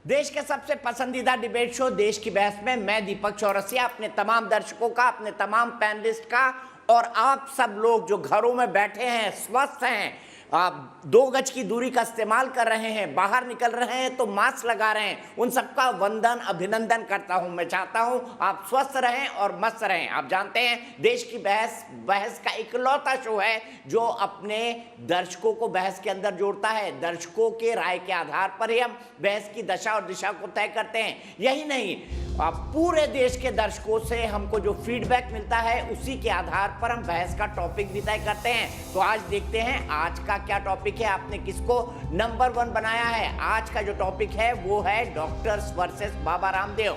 देश के सबसे पसंदीदा डिबेट शो देश की बहस में मैं दीपक चौरसिया अपने तमाम दर्शकों का, अपने तमाम पैनलिस्ट का और आप सब लोग जो घरों में बैठे हैं, स्वस्थ हैं, आप 2 गज की दूरी का इस्तेमाल कर रहे हैं, बाहर निकल रहे हैं तो मास्क लगा रहे हैं, उन सबका वंदन अभिनंदन करता हूं। मैं चाहता हूं आप स्वस्थ रहें और मस्त रहें। आप जानते हैं देश की बहस का इकलौता शो है जो अपने दर्शकों को बहस के अंदर जोड़ता है। दर्शकों के राय के आधार पर ही हम बहस की दशा और दिशा को तय करते हैं। यही नहीं, पूरे देश के दर्शकों से हमको जो फीडबैक मिलता है उसी के आधार पर हम बहस का टॉपिक भी तय करते हैं। तो आज देखते हैं आज का क्या टॉपिक है, आपने किसको नंबर 1 बनाया है। आज का जो टॉपिक है वो है डॉक्टर्स वर्सेस बाबा रामदेव।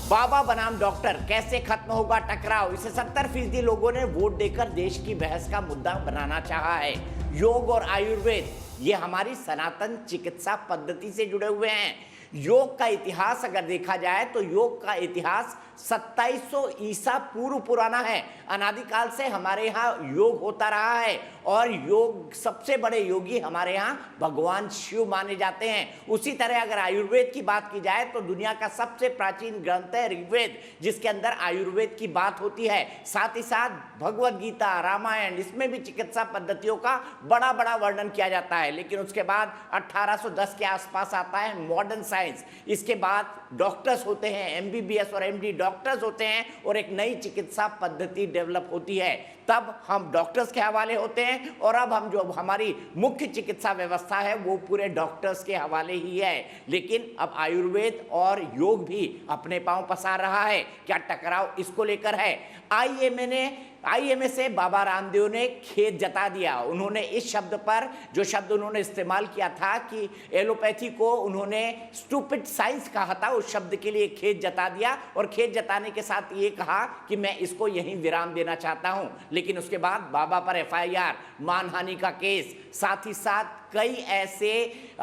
बाबा बनाम डॉक्टर, कैसे खत्म होगा टकराव, इसे 70% लोगों ने वोट देकर देश की बहस का मुद्दा बनाना चाहा है। योग और आयुर्वेद ये हमारी सनातन चिकित्सा पद्धति से जुड़े हुए हैं। योग का इतिहास अगर देखा जाए तो योग का इतिहास 2700 ईसा पूर्व पुराना है। अनादिकाल से हमारे यहाँ योग होता रहा है और योग सबसे बड़े योगी हमारे यहाँ भगवान शिव माने जाते हैं। उसी तरह अगर आयुर्वेद की बात की जाए तो दुनिया का सबसे प्राचीन ग्रंथ है ऋग्वेद, जिसके अंदर आयुर्वेद की बात होती है। साथ ही साथ भगवद गीता, रामायण, इसमें भी चिकित्सा पद्धतियों का बड़ा बड़ा वर्णन किया जाता है। लेकिन उसके बाद 1810 के आसपास आता है मॉडर्न साइंस। इसके बाद डॉक्टर्स होते हैं, MBBS और MD डॉक्टर्स होते हैं और एक नई चिकित्सा पद्धति डेवलप होती है। तब हम डॉक्टर्स के हवाले होते हैं और अब हम जो हमारी मुख्य चिकित्सा व्यवस्था है वो पूरे डॉक्टर्स के हवाले ही है। लेकिन अब आयुर्वेद और योग भी अपने पांव पसार रहा है। क्या टकराव इसको लेकर है? आईएमए से बाबा रामदेव ने खेद जता दिया। उन्होंने इस शब्द पर, जो शब्द उन्होंने इस्तेमाल किया था कि एलोपैथी को उन्होंने स्टूपिड साइंस कहा था, उस शब्द के लिए खेद जता दिया और खेद जताने के साथ ये कहा कि मैं इसको यहीं विराम देना चाहता हूं। लेकिन उसके बाद बाबा पर FIR, मानहानि का केस, साथ ही साथ कई ऐसे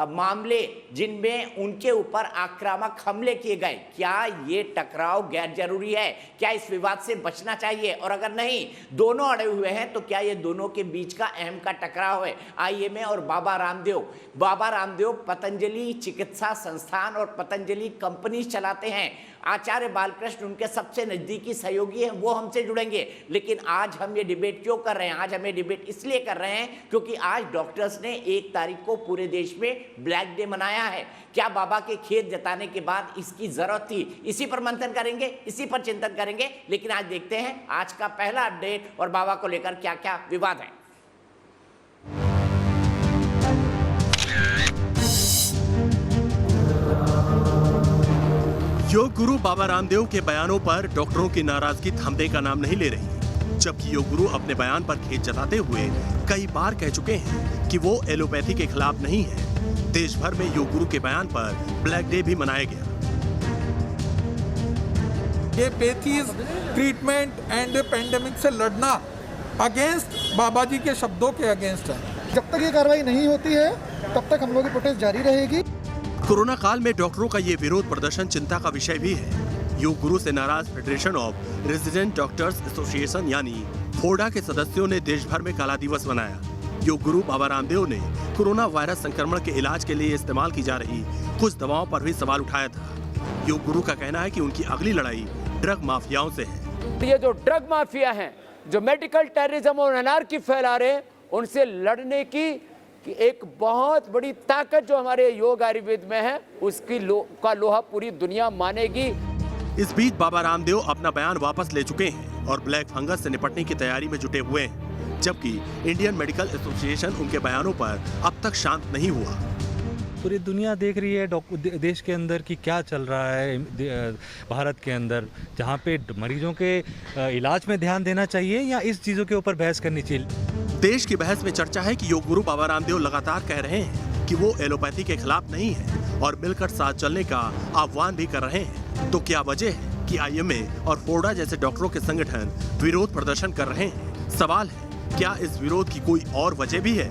मामले जिनमें उनके ऊपर आक्रामक हमले किए गए। क्या ये टकराव गैर जरूरी है? क्या इस विवाद से बचना चाहिए? और अगर नहीं, दोनों अड़े हुए हैं, तो क्या ये दोनों के बीच का अहम का टकराव है, आईएमए और बाबा रामदेव? बाबा रामदेव पतंजलि चिकित्सा संस्थान और पतंजलि कंपनी चलाते हैं। आचार्य बालकृष्ण उनके सबसे नजदीकी सहयोगी हैं, वो हमसे जुड़ेंगे। लेकिन आज हम ये डिबेट क्यों कर रहे हैं? आज हम ये डिबेट इसलिए कर रहे हैं क्योंकि आज डॉक्टर्स ने 1 तारीख को पूरे देश में ब्लैक डे मनाया है। क्या बाबा के खेद जताने के बाद इसकी जरूरत थी? इसी पर मंथन करेंगे, इसी पर चिंतन करेंगे। लेकिन आज देखते हैं आज का पहला अपडेट और बाबा को लेकर क्या क्या विवाद है। योग गुरु बाबा रामदेव के बयानों पर डॉक्टरों की नाराजगी थमने का नाम नहीं ले रही, जबकि योग गुरु अपने बयान पर खेद जताते हुए कई बार कह चुके हैं कि वो एलोपैथी के खिलाफ नहीं है। देश भर में योग गुरु के बयान पर ब्लैक डे भी मनाया गया। ये पैथीज ट्रीटमेंट एंड पेंडेमिक से लड़ना अगेंस्ट बाबा जी के शब्दों के अगेंस्ट है। जब तक ये कार्रवाई नहीं होती है तब तक हम लोगों की प्रोटेस्ट जारी रहेगी। कोरोना काल में डॉक्टरों का ये विरोध प्रदर्शन चिंता का विषय भी है। योग गुरु से नाराज federation of resident doctors association यानी फोडा के सदस्यों ने देश भर में काला दिवस मनाया। योग गुरु बाबा रामदेव ने कोरोना वायरस संक्रमण के इलाज के लिए इस्तेमाल की जा रही कुछ दवाओं पर भी सवाल उठाया था। योग गुरु का कहना है कि उनकी अगली लड़ाई ड्रग माफियाओं से है। ये जो ड्रग माफिया हैं, जो मेडिकल टेररिज्म और अनार्की फैला रहे हैं, उनसे लड़ने की कि एक बहुत बड़ी ताकत जो हमारे योग आयुर्वेद में है, उसकी का लोहा पूरी दुनिया मानेगी। इस बीच बाबा रामदेव अपना बयान वापस ले चुके हैं और ब्लैक फंगस से निपटने की तैयारी में जुटे हुए हैं, जबकि इंडियन मेडिकल एसोसिएशन उनके बयानों पर अब तक शांत नहीं हुआ। पूरी दुनिया देख रही है देश के अंदर कि क्या चल रहा है भारत के अंदर, जहाँ पे मरीजों के इलाज में ध्यान देना चाहिए या इस चीज़ों के ऊपर बहस करनी चाहिए। देश की बहस में चर्चा है कि योग गुरु बाबा रामदेव लगातार कह रहे हैं कि वो एलोपैथी के खिलाफ नहीं है और मिलकर साथ चलने का आह्वान भी कर रहे हैं। तो क्या वजह है कि आईएमए और फोडा जैसे डॉक्टरों के संगठन विरोध प्रदर्शन कर रहे हैं? सवाल है, क्या इस विरोध की कोई और वजह भी है?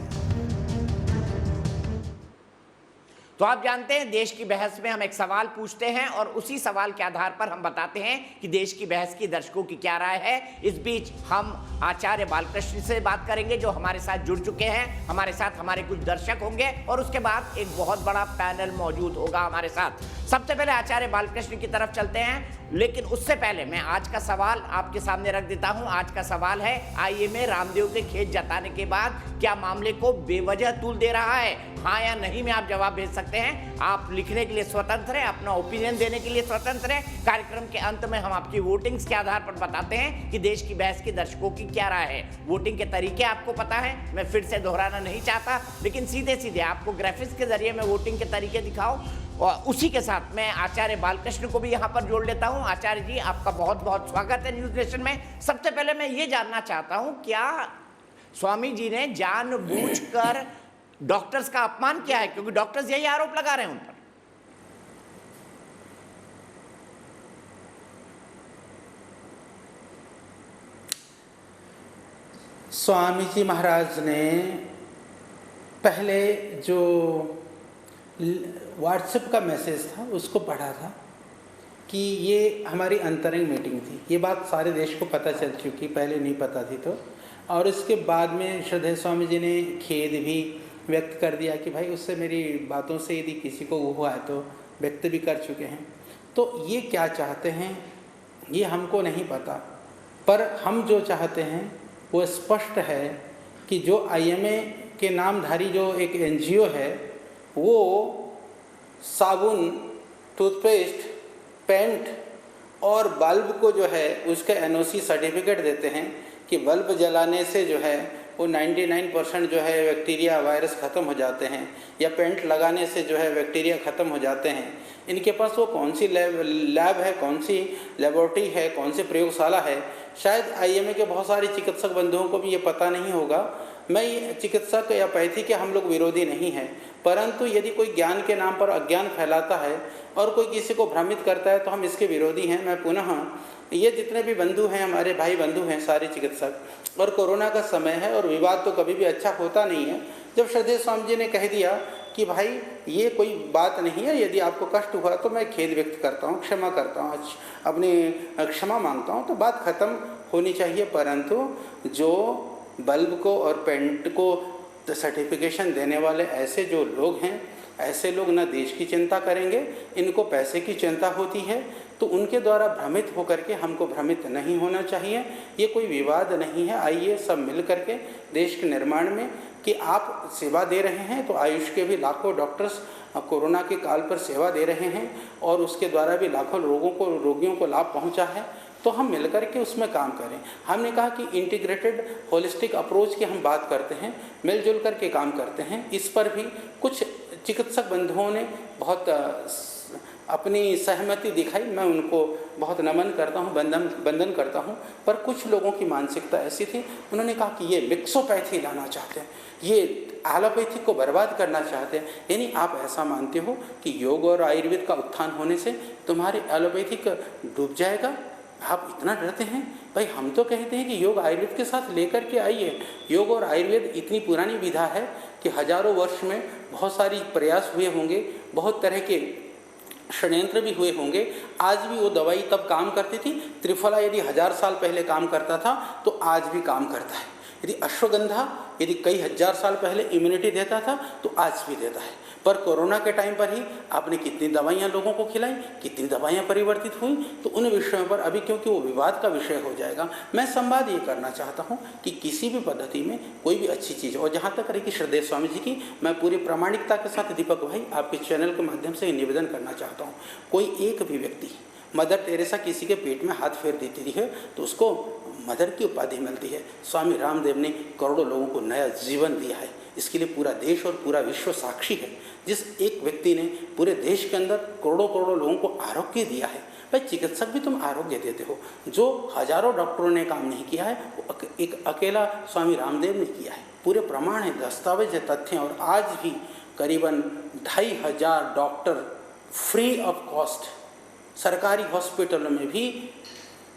तो आप जानते हैं देश की बहस में हम एक सवाल पूछते हैं और उसी सवाल के आधार पर हम बताते हैं कि देश की बहस की दर्शकों की क्या राय है। इस बीच हम आचार्य बालकृष्ण से बात करेंगे जो हमारे साथ जुड़ चुके हैं। हमारे साथ हमारे कुछ दर्शक होंगे और उसके बाद एक बहुत बड़ा पैनल मौजूद होगा हमारे साथ। सबसे पहले आचार्य बालकृष्ण की तरफ चलते हैं, लेकिन उससे पहले मैं आज का सवाल आपके सामने रख देता हूं। आज का सवाल है, आईएमए रामदेव के खेत जताने के बाद क्या मामले को बेवजह तूल दे रहा है? हाँ या नहीं में आप जवाब भेज सकते हैं। आप लिखने के लिए स्वतंत्र हैं, अपना ओपिनियन देने के लिए स्वतंत्र हैं। कार्यक्रम के अंत में हम आपकी वोटिंग्स के आधार पर बताते हैं कि देश की बहस की दर्शकों की क्या राय है। वोटिंग के तरीके आपको पता है, मैं फिर से दोहराना नहीं चाहता, लेकिन सीधे सीधे आपको ग्राफिक्स के जरिए मैं वोटिंग के तरीके दिखाऊं। और उसी के साथ मैं आचार्य बालकृष्ण को भी यहाँ पर जोड़ लेता हूँ। आचार्य जी, आपका बहुत बहुत स्वागत है न्यूज़ नेशन में। सबसे पहले मैं ये जानना चाहता हूँ, क्या स्वामी जी ने जानबूझकर डॉक्टर्स का अपमान किया है? क्योंकि डॉक्टर्स यही आरोप लगा रहे हैं उन पर। स्वामी जी महाराज ने पहले जो व्हाट्सएप का मैसेज था उसको पढ़ा था कि ये हमारी अंतरंग मीटिंग थी। ये बात सारे देश को पता चल चुकी, पहले नहीं पता थी तो। और इसके बाद में श्रद्धेय स्वामी जी ने खेद भी व्यक्त कर दिया कि भाई उससे मेरी बातों से यदि किसी को वो हुआ है तो व्यक्त भी कर चुके हैं। तो ये क्या चाहते हैं ये हमको नहीं पता, पर हम जो चाहते हैं वो स्पष्ट है कि जो आईएमए के नामधारी जो एक एनजीओ है वो साबुन, टूथपेस्ट, पेंट और बल्ब को जो है उसका एनओसी सर्टिफिकेट देते हैं कि बल्ब जलाने से जो है वो 99% जो है बैक्टीरिया वायरस ख़त्म हो जाते हैं, या पेंट लगाने से जो है बैक्टीरिया ख़त्म हो जाते हैं। इनके पास वो कौन सी लैब है, कौन सी लेबोरेटरी है, कौन सी प्रयोगशाला है, शायद आईएमए के बहुत सारे चिकित्सक बंधुओं को भी ये पता नहीं होगा। मैं चिकित्सक या पैथी के हम लोग विरोधी नहीं हैं, परंतु यदि कोई ज्ञान के नाम पर अज्ञान फैलाता है और कोई किसी को भ्रमित करता है तो हम इसके विरोधी हैं। मैं पुनः ये जितने भी बंधु हैं, हमारे भाई बंधु हैं सारे चिकित्सक, और कोरोना का समय है और विवाद तो कभी भी अच्छा होता नहीं है। जब श्रद्धेय स्वामी जी ने कह दिया कि भाई ये कोई बात नहीं है, यदि आपको कष्ट हुआ तो मैं खेद व्यक्त करता हूँ, क्षमा करता हूँ, अपनी क्षमा मांगता हूँ, तो बात ख़त्म होनी चाहिए। परंतु जो बल्ब को और पेंट को सर्टिफिकेशन देने वाले ऐसे जो लोग हैं, ऐसे लोग न देश की चिंता करेंगे, इनको पैसे की चिंता होती है, तो उनके द्वारा भ्रमित होकर के हमको भ्रमित नहीं होना चाहिए। ये कोई विवाद नहीं है। आइए सब मिल करके देश के निर्माण में, कि आप सेवा दे रहे हैं तो आयुष के भी लाखों डॉक्टर्स कोरोना के काल पर सेवा दे रहे हैं और उसके द्वारा भी लाखों रोगियों को लाभ पहुंचा है, तो हम मिलकर के उसमें काम करें। हमने कहा कि इंटीग्रेटेड होलिस्टिक अप्रोच की हम बात करते हैं, मिलजुल करके काम करते हैं। इस पर भी कुछ चिकित्सक बंधुओं ने बहुत अपनी सहमति दिखाई, मैं उनको बहुत नमन करता हूँ, वंदन करता हूँ। पर कुछ लोगों की मानसिकता ऐसी थी, उन्होंने कहा कि ये मिक्सोपैथी लाना चाहते हैं, ये एलोपैथी को बर्बाद करना चाहते हैं। यानी आप ऐसा मानते हो कि योग और आयुर्वेद का उत्थान होने से तुम्हारे एलोपैथिक डूब जाएगा? आप इतना डरते हैं? भाई हम तो कहते हैं कि योग आयुर्वेद के साथ लेकर के आइए। योग और आयुर्वेद इतनी पुरानी विधा है कि हजारों वर्ष में बहुत सारी प्रयास हुए होंगे, बहुत तरह के षड्यंत्र भी हुए होंगे। आज भी वो दवाई तब काम करती थी। त्रिफला यदि 1000 साल पहले काम करता था तो आज भी काम करता है। यदि अश्वगंधा यदि कई हजार साल पहले इम्यूनिटी देता था तो आज भी देता है। पर कोरोना के टाइम पर ही आपने कितनी दवाइयाँ लोगों को खिलाई, कितनी दवाइयाँ परिवर्तित हुई, तो उन विषयों पर अभी क्योंकि वो विवाद का विषय हो जाएगा, मैं संवाद ये करना चाहता हूँ कि किसी भी पद्धति में कोई भी अच्छी चीज़, और जहाँ तक रही कि श्रद्धेय स्वामी जी की, मैं पूरी प्रामाणिकता के साथ दीपक भाई आपके चैनल के माध्यम से निवेदन करना चाहता हूँ, कोई एक भी व्यक्ति मदर टेरेसा किसी के पेट में हाथ फेर देती है तो उसको मदर की उपाधि मिलती है। स्वामी रामदेव ने करोड़ों लोगों को नया जीवन दिया है, इसके लिए पूरा देश और पूरा विश्व साक्षी है। जिस एक व्यक्ति ने पूरे देश के अंदर करोड़ों लोगों को आरोग्य दिया है, भाई चिकित्सक भी तुम आरोग्य देते हो। जो हजारों डॉक्टरों ने काम नहीं किया है वो एक अकेला स्वामी रामदेव ने किया है। पूरे प्रमाण है, दस्तावेज है, तथ्य हैं। और आज भी करीबन 2500 डॉक्टर फ्री ऑफ कॉस्ट सरकारी हॉस्पिटलों में भी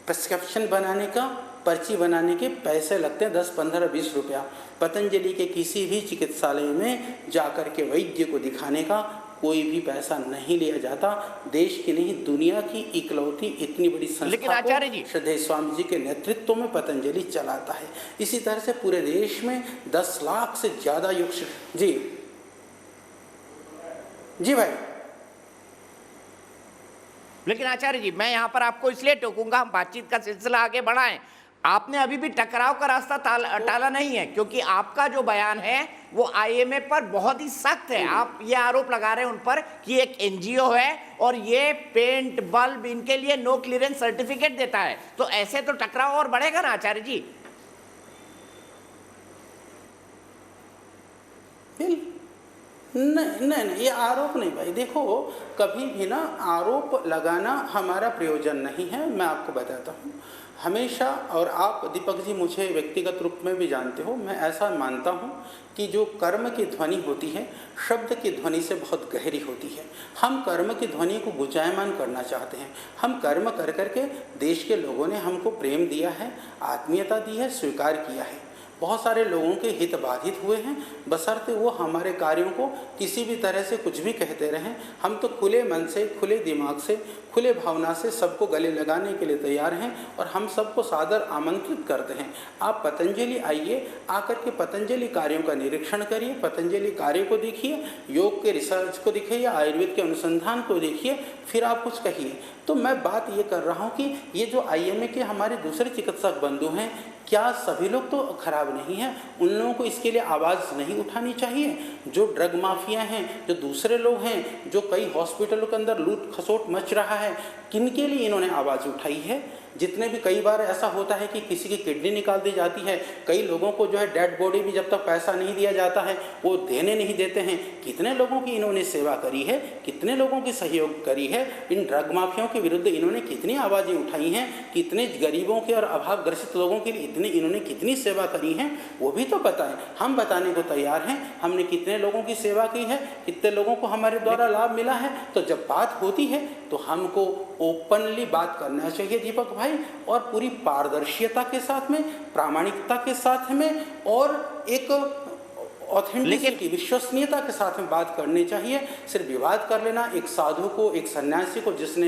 प्रिस्क्रिप्शन बनाने का, पर्ची बनाने के पैसे लगते हैं 10, 15, 20 रुपया। पतंजलि के किसी भी चिकित्सालय में जाकर के वैद्य को दिखाने का कोई भी पैसा नहीं लिया जाता। देश की नहीं, दुनिया की इकलौती इतनी बड़ी लेकिन संस्था आचार्य जी, को श्रद्धेय स्वामी जी के नेतृत्व में पतंजलि चलाता है। इसी तरह से पूरे देश में 10 लाख से ज़्यादा योग जी भाई। लेकिन आचार्य जी, मैं यहाँ पर आपको इसलिए टोकूंगा, हम बातचीत का सिलसिला आगे बढ़ाएं। आपने अभी भी टकराव का रास्ता टाला नहीं है, क्योंकि आपका जो बयान है वो आईएमए पर बहुत ही सख्त है। आप ये आरोप लगा रहे हैं उन पर कि एक एनजीओ है और ये पेंट बल्ब इनके लिए नो क्लियरेंस सर्टिफिकेट देता है, तो ऐसे तो टकराव और बढ़ेगा ना आचार्य जी। नहीं, ये आरोप नहीं भाई। देखो, कभी भी ना आरोप लगाना हमारा प्रयोजन नहीं है। मैं आपको बताता हूँ, हमेशा, और आप दीपक जी मुझे व्यक्तिगत रूप में भी जानते हो, मैं ऐसा मानता हूँ कि जो कर्म की ध्वनि होती है शब्द की ध्वनि से बहुत गहरी होती है। हम कर्म की ध्वनि को गुंजायमान करना चाहते हैं। हम कर्म कर करके देश के लोगों ने हमको प्रेम दिया है, आत्मीयता दी है, स्वीकार किया है। बहुत सारे लोगों के हित बाधित हुए हैं, बशर्ते वो हमारे कार्यों को किसी भी तरह से कुछ भी कहते रहें। हम तो खुले मन से, खुले दिमाग से, खुले भावना से सबको गले लगाने के लिए तैयार हैं और हम सबको सादर आमंत्रित करते हैं। आप पतंजलि आइए, आकर के पतंजलि कार्यों का निरीक्षण करिए, पतंजलि कार्य को देखिए, योग के रिसर्च को देखिए, आयुर्वेद के अनुसंधान को देखिए, फिर आप कुछ कहिए। तो मैं बात ये कर रहा हूँ कि ये जो आईएमए के हमारे दूसरे चिकित्सक बंधु हैं, क्या सभी लोग तो खराब नहीं हैं? उन लोगों को इसके लिए आवाज़ नहीं उठानी चाहिए? जो ड्रग माफिया हैं, जो दूसरे लोग हैं, जो कई हॉस्पिटलों के अंदर लूट खसोट मच रहा है, किनके लिए इन्होंने आवाज़ उठाई है? जितने भी, कई बार ऐसा होता है कि किसी की किडनी निकाल दी जाती है, कई लोगों को जो है डेड बॉडी भी जब तक पैसा नहीं दिया जाता है वो देने नहीं देते हैं। कितने लोगों की इन्होंने सेवा करी है, कितने लोगों की सहयोग करी है। इन ड्रग माफियाओं के विरुद्ध इन्होंने कितनी आवाज़ें उठाई हैं, कितने गरीबों के और अभावग्रसित लोगों के लिए इन्होंने कितनी सेवा करी है, वो भी तो बताएं। हम बताने को तैयार हैं हमने कितने लोगों की सेवा की है, कितने लोगों को हमारे द्वारा लाभ मिला है। तो जब बात होती है तो हमको ओपनली बात करना चाहिए दीपक भाई, और पूरी पारदर्शिता के साथ में, प्रामाणिकता के साथ में, और एक ऑथेंटिसिटी, विश्वसनीयता के साथ में बात करनी चाहिए। सिर्फ विवाद कर लेना, एक साधु को, एक सन्यासी को जिसने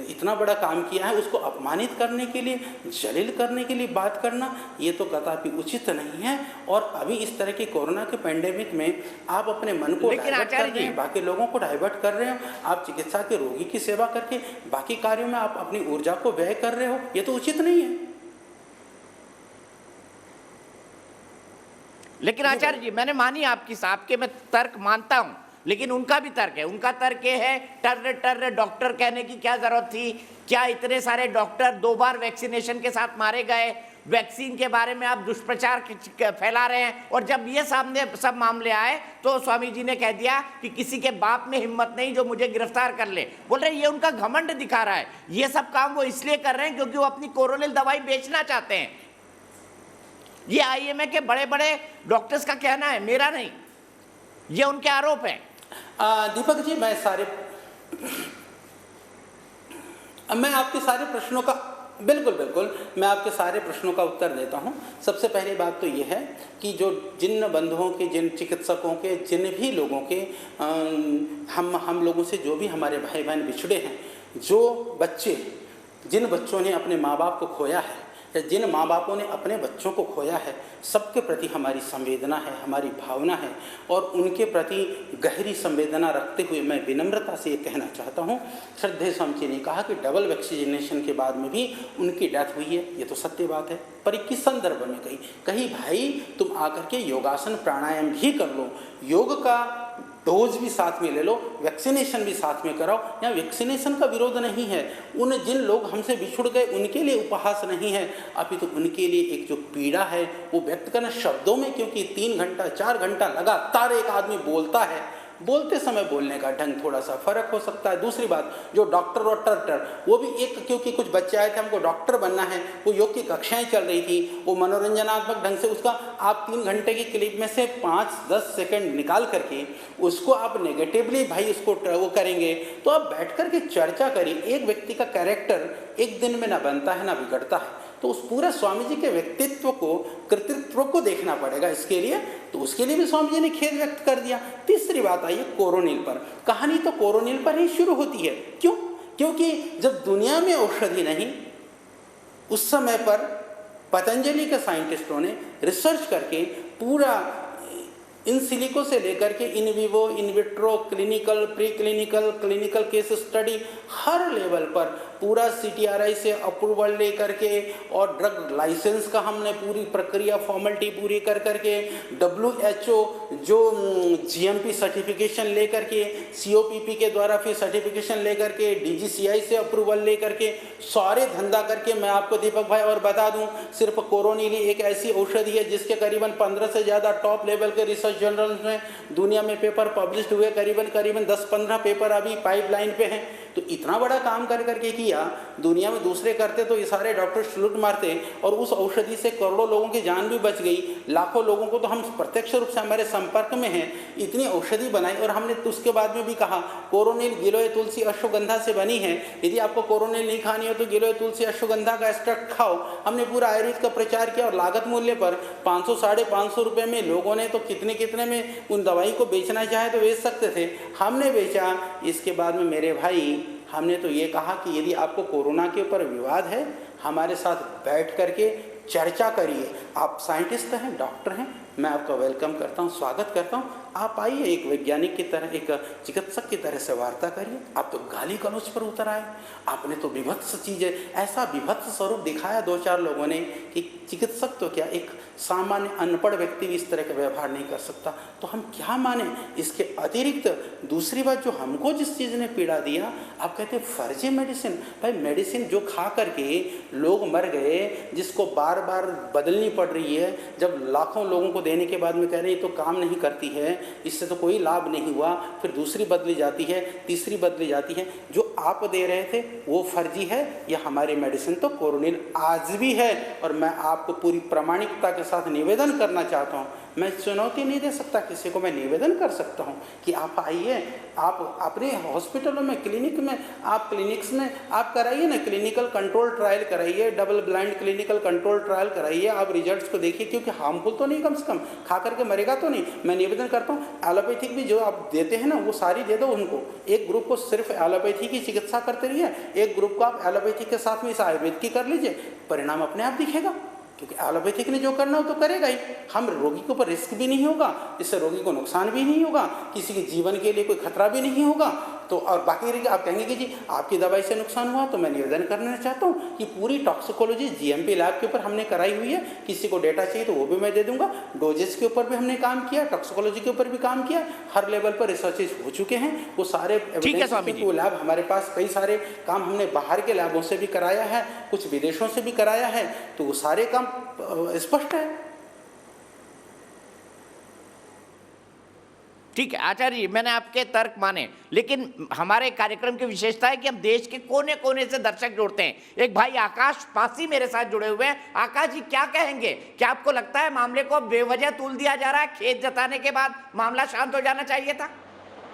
इतना बड़ा काम किया है उसको अपमानित करने के लिए, जलील करने के लिए बात करना, ये तो कदापि उचित नहीं है। और अभी इस तरह की कोरोना के पेंडेमिक में आप अपने मन को डाइवर्ट कर रहे हैं, बाकी लोगों को डाइवर्ट कर रहे हो। आप चिकित्सा के रोगी की सेवा करके बाकी कार्यों में आप अपनी ऊर्जा को व्यय कर रहे हो, ये तो उचित नहीं है। लेकिन आचार्य जी, मैंने मानी आपकी, साहब के मैं तर्क मानता हूं, लेकिन उनका भी तर्क है। उनका तर्क ये है, टर्र टर्र डॉक्टर कहने की क्या जरूरत थी? क्या इतने सारे डॉक्टर 2 बार वैक्सीनेशन के साथ मारे गए? वैक्सीन के बारे में आप दुष्प्रचार फैला रहे हैं, और जब ये सामने सब मामले आए तो स्वामी जी ने कह दिया कि किसी के बाप में हिम्मत नहीं जो मुझे गिरफ्तार कर ले। बोल रहे ये उनका घमंड दिखा रहा है। ये सब काम वो इसलिए कर रहे हैं क्योंकि वो अपनी कोरोनिल दवाई बेचना चाहते हैं। ये आईएमए के बड़े बड़े डॉक्टर्स का कहना है, मेरा नहीं, ये उनके आरोप हैं। दीपक जी, मैं आपके सारे प्रश्नों का बिल्कुल मैं आपके सारे प्रश्नों का उत्तर देता हूं। सबसे पहली बात तो ये है कि जो जिन बंधुओं के, जिन चिकित्सकों के, जिन भी लोगों के हम लोगों से जो भी हमारे भाई बहन बिछड़े हैं, जो बच्चे, जिन बच्चों ने अपने माँ बाप को खोया है या जिन माँ बापों ने अपने बच्चों को खोया है, सबके प्रति हमारी संवेदना है, हमारी भावना है। और उनके प्रति गहरी संवेदना रखते हुए मैं विनम्रता से ये कहना चाहता हूँ, श्रद्धेय स्वामी जी ने कहा कि डबल वैक्सीनेशन के बाद में भी उनकी डेथ हुई है, ये तो सत्य बात है। पर किस संदर्भ में कहीं भाई तुम आकर के योगासन प्राणायाम भी कर लो, योग का डोज भी साथ में ले लो, वैक्सीनेशन भी साथ में कराओ। यहाँ वैक्सीनेशन का विरोध नहीं है, उन जिन लोग हमसे बिछुड़ गए उनके लिए उपहास नहीं है, अभी तो उनके लिए एक जो पीड़ा है वो व्यक्त करना शब्दों में, क्योंकि 3 घंटा 4 घंटा लगातार एक आदमी बोलता है, बोलते समय बोलने का ढंग थोड़ा सा फर्क हो सकता है। दूसरी बात, जो डॉक्टर और टर्टर, वो भी एक, क्योंकि कुछ बच्चे आए थे हमको डॉक्टर बनना है, वो योग की कक्षाएं चल रही थी, वो मनोरंजनात्मक ढंग से उसका आप 3 घंटे की क्लिप में से 5-10 सेकंड निकाल करके उसको आप नेगेटिवली भाई उसको वो करेंगे, तो आप बैठ कर के चर्चा करिए। एक व्यक्ति का कैरेक्टर एक दिन में ना बनता है ना बिगड़ता है। तो उस पूरे स्वामी जी के व्यक्तित्व को, कृतित्व को देखना पड़ेगा इसके लिए, तो उसके लिए भी स्वामी जी ने खेद व्यक्त कर दिया। तीसरी बात आई कोरोनिल पर। कहानी तो कोरोनिल पर ही शुरू होती है। क्यों? क्योंकि जब दुनिया में औषधि नहीं, उस समय पर पतंजलि के साइंटिस्टों ने रिसर्च करके पूरा इन सिलिको से लेकर के in vivo, in vitro, clinical, pre clinical, clinical case study, her level पर पूरा CTRI से अप्रूवल लेकर के और ड्रग लाइसेंस का हमने पूरी प्रक्रिया फॉर्मेलिटी पूरी कर करके, WHO जो GMP सर्टिफिकेशन लेकर के, COPP के द्वारा फिर सर्टिफिकेशन लेकर के, DGCI से अप्रूवल लेकर के, सारे धंधा करके मैं आपको दीपक भाई और बता दूं, सिर्फ कोरोनिल एक ऐसी औषधि है जिसके करीबन 15 से ज़्यादा टॉप लेवल के रिसर्च जर्नल्स में दुनिया में पेपर पब्लिश्ड हुए, करीबन 10-15 पेपर अभी पाइपलाइन पे हैं। तो इतना बड़ा काम कर करके किया, दुनिया में दूसरे करते तो ये सारे डॉक्टर सलूट मारते, और उस औषधि से करोड़ों लोगों की जान भी बच गई, लाखों लोगों को तो हम प्रत्यक्ष रूप से हमारे संपर्क में हैं। इतनी औषधि बनाई और हमने तो उसके बाद में भी कहा कोरोनिल गिलोय तुलसी अश्वगंधा से बनी है, यदि आपको कोरोनिल नहीं खानी हो तो गिलोय तुलसी अश्वगंधा का एक्सट्रैक्ट खाओ। हमने पूरा आयुर्वेद का प्रचार किया और लागत मूल्य पर 500-550 रुपये में लोगों ने तो कितने में उन दवाई को बेचना चाहे तो बेच सकते थे, हमने बेचा। इसके बाद में मेरे भाई हमने तो ये कहा कि यदि आपको कोरोना के ऊपर विवाद है, हमारे साथ बैठ करके चर्चा करिए। आप साइंटिस्ट हैं, डॉक्टर हैं, मैं आपका वेलकम करता हूं, स्वागत करता हूं। आप आइए, एक वैज्ञानिक की तरह, एक चिकित्सक की तरह से वार्ता करिए। आप तो गाली गलौज पर उतर आए, आपने तो विभत्स चीज़ें, ऐसा विभत्स स्वरूप दिखाया 2-4 लोगों ने कि चिकित्सक तो क्या, एक सामान्य अनपढ़ व्यक्ति भी इस तरह का व्यवहार नहीं कर सकता। तो हम क्या माने? इसके अतिरिक्त दूसरी बात जो हमको जिस चीज़ ने पीड़ा दिया, आप कहते हैं फर्जी मेडिसिन। भाई मेडिसिन जो खा करके लोग मर गए, जिसको बार बार बदलनी पड़ रही है, जब लाखों लोगों को देने के बाद में कह रहे हैं ये तो काम नहीं करती है, इससे तो कोई लाभ नहीं हुआ, फिर दूसरी बदली जाती है, तीसरी बदली जाती है। जो आप दे रहे थे वो फर्जी है, या हमारी मेडिसिन तो कोरोनिल आज भी है। और मैं आपको पूरी प्रामाणिकता के साथ निवेदन करना चाहता हूँ, मैं चुनौती नहीं दे सकता किसी को, मैं निवेदन कर सकता हूँ कि आप आइए, आप अपने हॉस्पिटलों में, क्लिनिक में, आप क्लिनिक्स में आप कराइए ना, क्लिनिकल कंट्रोल ट्रायल कराइए, double blind clinical control trial कराइए, आप रिजल्ट्स को देखिए, क्योंकि हार्मफुल तो नहीं, कम से कम खा करके मरेगा तो नहीं। मैं निवेदन करता हूँ एलोपैथिक भी जो आप देते हैं ना वो सारी दे दो उनको। एक ग्रुप को सिर्फ एलोपैथी की चिकित्सा करते रहिए, एक ग्रुप को आप एलोपैथी के साथ में इस आयुर्वेद की कर लीजिए, परिणाम अपने आप दिखेगा। क्योंकि एलोपैथिक ने जो करना हो तो करेगा ही, हम रोगी के ऊपर रिस्क भी नहीं होगा, इससे रोगी को नुकसान भी नहीं होगा, किसी के जीवन के लिए कोई खतरा भी नहीं होगा। तो और बाकी आप कहेंगे कि जी आपकी दवाई से नुकसान हुआ, तो मैं निवेदन करना चाहता हूँ कि पूरी टॉक्सिकोलॉजी GMP लैब के ऊपर हमने कराई हुई है, किसी को डेटा चाहिए तो वो भी मैं दे दूंगा। डोजेस के ऊपर भी हमने काम किया, टॉक्सिकोलॉजी के ऊपर भी काम किया, हर लेवल पर रिसर्चेज हो चुके हैं, वो सारे वो लैब हमारे पास, कई सारे काम हमने बाहर के लैबों से भी कराया है, कुछ विदेशों से भी कराया है, तो वो सारे काम स्पष्ट है। ठीक है आचार्य जी, मैंने आपके तर्क माने, लेकिन हमारे कार्यक्रम की विशेषता है कि हम देश के कोने कोने से दर्शक जुड़ते हैं। एक भाई आकाश पासी मेरे साथ जुड़े हुए हैं। आकाश जी क्या कहेंगे, क्या आपको लगता है मामले को बेवजह तूल दिया जा रहा है? खेद जताने के बाद मामला शांत हो जाना चाहिए था?